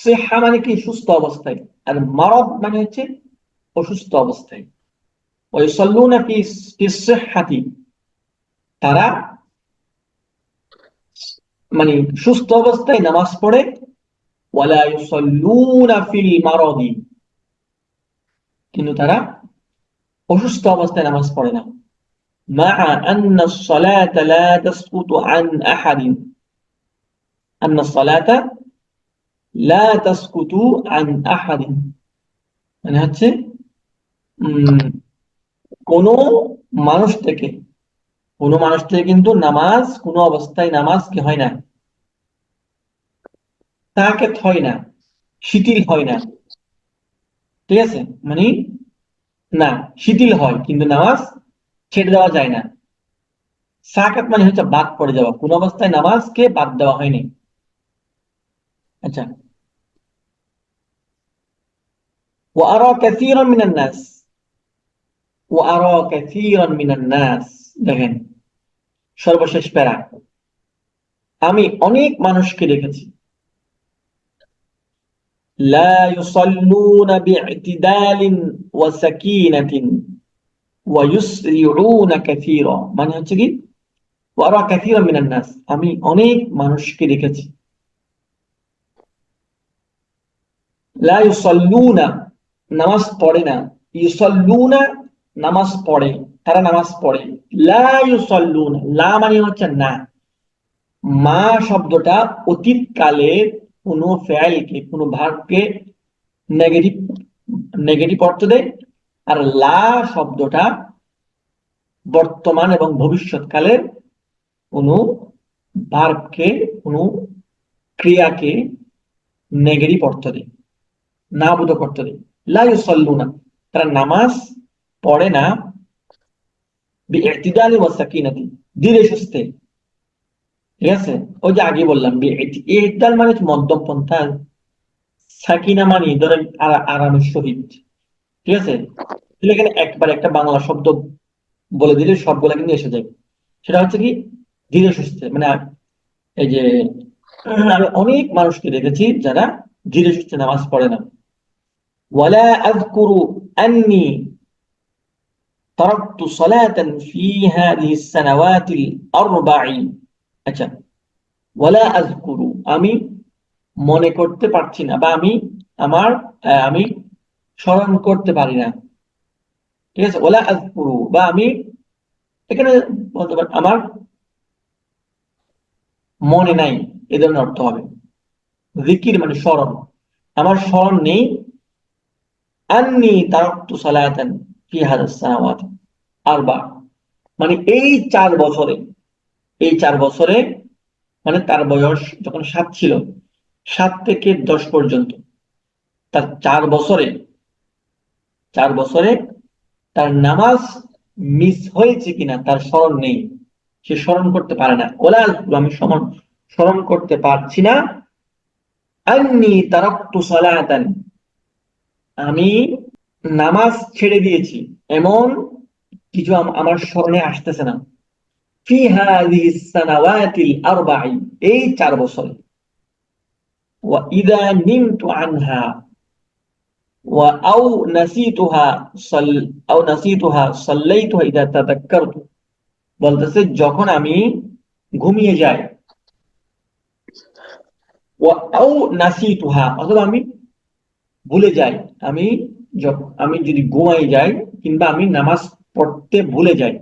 সিহহা মানে কি? সুস্থ অবস্থায়। আর মারাদ মানে হচ্ছে অসুস্থ অবস্থায়। ওয়ায়ুসাল্লুনা ফিস সিহহাতি, তারা মানে সুস্থ অবস্থায় নামাজ পড়ে। ওয়ালা ইউসাল্লুনা ফিল মারাদি, কিন্তু তারা অসুস্থ অবস্থায় নামাজ পড়ে না। মাআ আন্না সলাতা লা তাসকুতু আন আহাদিন, আন্না সলাতা লা তাসকুতু আন আহাদিন, মানে হচ্ছে কোন মানুষ থেকে কিন্তু নামাজ কোন অবস্থায় নামাজ কি হয় না, তাকে হয় না, শিথিল হয় না। ঠিক আছে, মানে না, শিথিল হয় কিন্তু নামাজ ছেড়ে দেওয়া যায় না। সাকাত মানে হচ্ছে বাদ পড়ে যাওয়া, কোন অবস্থায় নামাজকে বাদ দেওয়া হয়নি। আচ্ছা, ওয়ারা কাসীরাম মিনান নাস, ওয়ারা কাসীরাম মিনান নাস, দেখেন সর্বশেষ প্যারা, আমি অনেক মানুষকে দেখেছি লা ইউসাল্লুনা বিইতিদালিন ওয়া সাকিনাতিন ওয়া ইউসরিউনা কাসীরা, মানে হচ্ছে কি ওয়ারা কাসীরাম মিনান নাস, আমি অনেক মানুষকে দেখেছি লা ইউসাল্লুনা, নামাজ পড়ে না, ইউসাল্লুনা নামাজ পড়ে, তারা নামাজ পড়ে, লা ইউসাল্লুনা, লা মানে হচ্ছে না। মা শব্দটা অতীত কালের কোন ফেলকে, কোন ভার্বকে নেগেটিভ নেগেটিভ অর্থ দেয়। আর লা শব্দটা বর্তমান এবং ভবিষ্যৎ কালের কোন ভার্বকে, কোন ক্রিয়াকে নেগেটিভ অর্থ দেয়, না বোধক অর্থ দেয়। লা ইউসাল্লুনা, তারা নামাজ পড়ে না, বিইতিদালি ওয়া সাকিনাতি, ধীরে সুস্থে। ঠিক আছে, ওই যে আগে বললাম ইতিদাল মানে হচ্ছে মধ্যম পন্থা, সাকিনা মানে ধরেন আরামের সহিত। ঠিক আছে, তাহলে এখানে একবার একটা বাংলা শব্দ বলে দিলে সবগুলা কিন্তু এসে যাবে। সেটা হচ্ছে কি ধীরে সুস্থে, মানে এই যে আমি অনেক মানুষকে দেখেছি যারা ধীরে সুস্থে নামাজ পড়ে না। ওয়ালা আযকুরু আন্নী তারাকতু সালাতান ফি হাযিহি সানাওয়াতিল আরবা'i। আচ্ছা, ওয়ালা আযকুরু, আমি মনে করতে পারছি না, বা আমার আমি স্মরণ করতে পারি না। ঠিক আছে, ওয়ালা আযকুরু, বা আমি এখানে বলতে পারি আমার মনে নাই, এ ধরনের অর্থ হবে। জিকির মানে স্মরণ, আমার স্মরণ নেই। আন্নী তারাকতু সালাতান ফি হাযিহিস সানাওয়াত আরবা, মানে এই 4 বছরে, এই 4 বছরে, মানে তার বয়স যখন 7 ছিল, 7 থেকে 10 পর্যন্ত, তার 4 বছরে, 4 বছরে তার নামাজ মিস হয়েছে কিনা তার স্মরণ নেই, সে স্মরণ করতে পারে না। ওলা আমি স্মরণ করতে পারছি না। আন্নী তারাকতু সালাতান, আমি নামাজ ছেড়ে দিয়েছি এমন কিছু আমার স্মরণে আসতেছে না, ফি হাযিহিস সানাওয়াতিল আরবা'i, এই 4 বছরে, ওয়া ইযা নিমতু আনহা ওয়া আও নাসিতুহা সাল্লাইতুহা ইযা তাযাক্কারতু, বলতেছে যখন আমি ঘুমিয়ে যাই, ওয়া আও নাসিতুহা, অথবা আমি ভুলে যাই, আমি আমি যদি ঘুমাই যাই কিংবা আমি নামাজ পড়তে ভুলে যাই,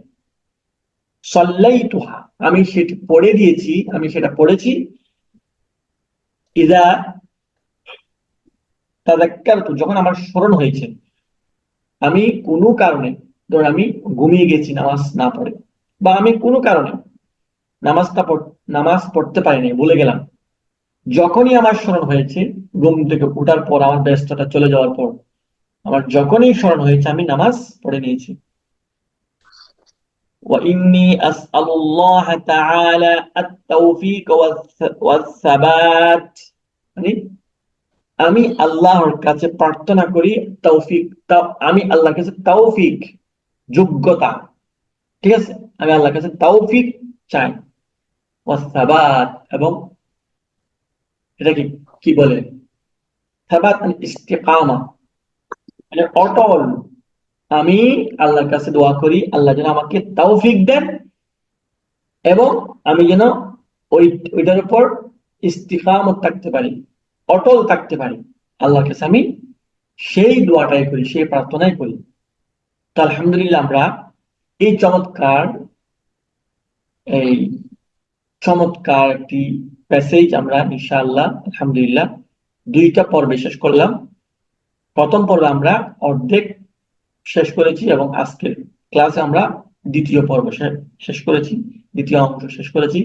সাল্লাইতুহা, আমি সেটা পড়ে দিয়েছি, আমি সেটা পড়েছি, ইযা তাযাক্কারতু, যখন আমার স্মরণ হয়েছে, আমি কোনো কারণে, ধর আমি ঘুমিয়ে গেছি নামাজ না পড়ে, বা আমি কোনো কারণে নামাজ পড়তে পারিনি, ভুলে গেলাম, যখনই আমার স্মরণ হয়েছে, ঘুম থেকে ওঠার পর, আমার ব্যস্ততা চলে যাওয়ার পর, আমার যখনই স্মরণ হয়েছে আমি নামাজ পড়ে নিয়েছি। وإني أسأل الله تعالى التوفيق والثبات, মানে আমি আল্লাহর কাছে প্রার্থনা করি তৌফিক, আমি আল্লাহর কাছে তৌফিক, যোগ্যতা, ঠিক আছে, আমি আল্লাহর কাছে তৌফিক চাই, ওয়াসসাবাত, এবং এটাকে কি বলে, সাবাত মানে ইস্তিকামা, মানে অটল, আমি আল্লাহর কাছে দোয়া করি আল্লাহ যেন আমাকে তৌফিক দেন, এবং আমি যেন ওইটার উপর ইস্তিকামত থাকতে পারি, অটল থাকতে পারি, আল্লাহর কাছে আমি সেই দোয়াটাই করি, সেই প্রার্থনাই করি। তো আলহামদুলিল্লাহ, আমরা এই এই চমৎকার একটি প্যাসেজ আমরা ইনশাআল্লাহ আলহামদুলিল্লাহ 2টা পর্বে শেষ করলাম। প্রথম পর্বে আমরা অর্ধেক শেষ করেছি, এবং আজকের ক্লাসে আমরা দ্বিতীয় পর্ব শেষ করেছি, দ্বিতীয় অংশ শেষ করেছি।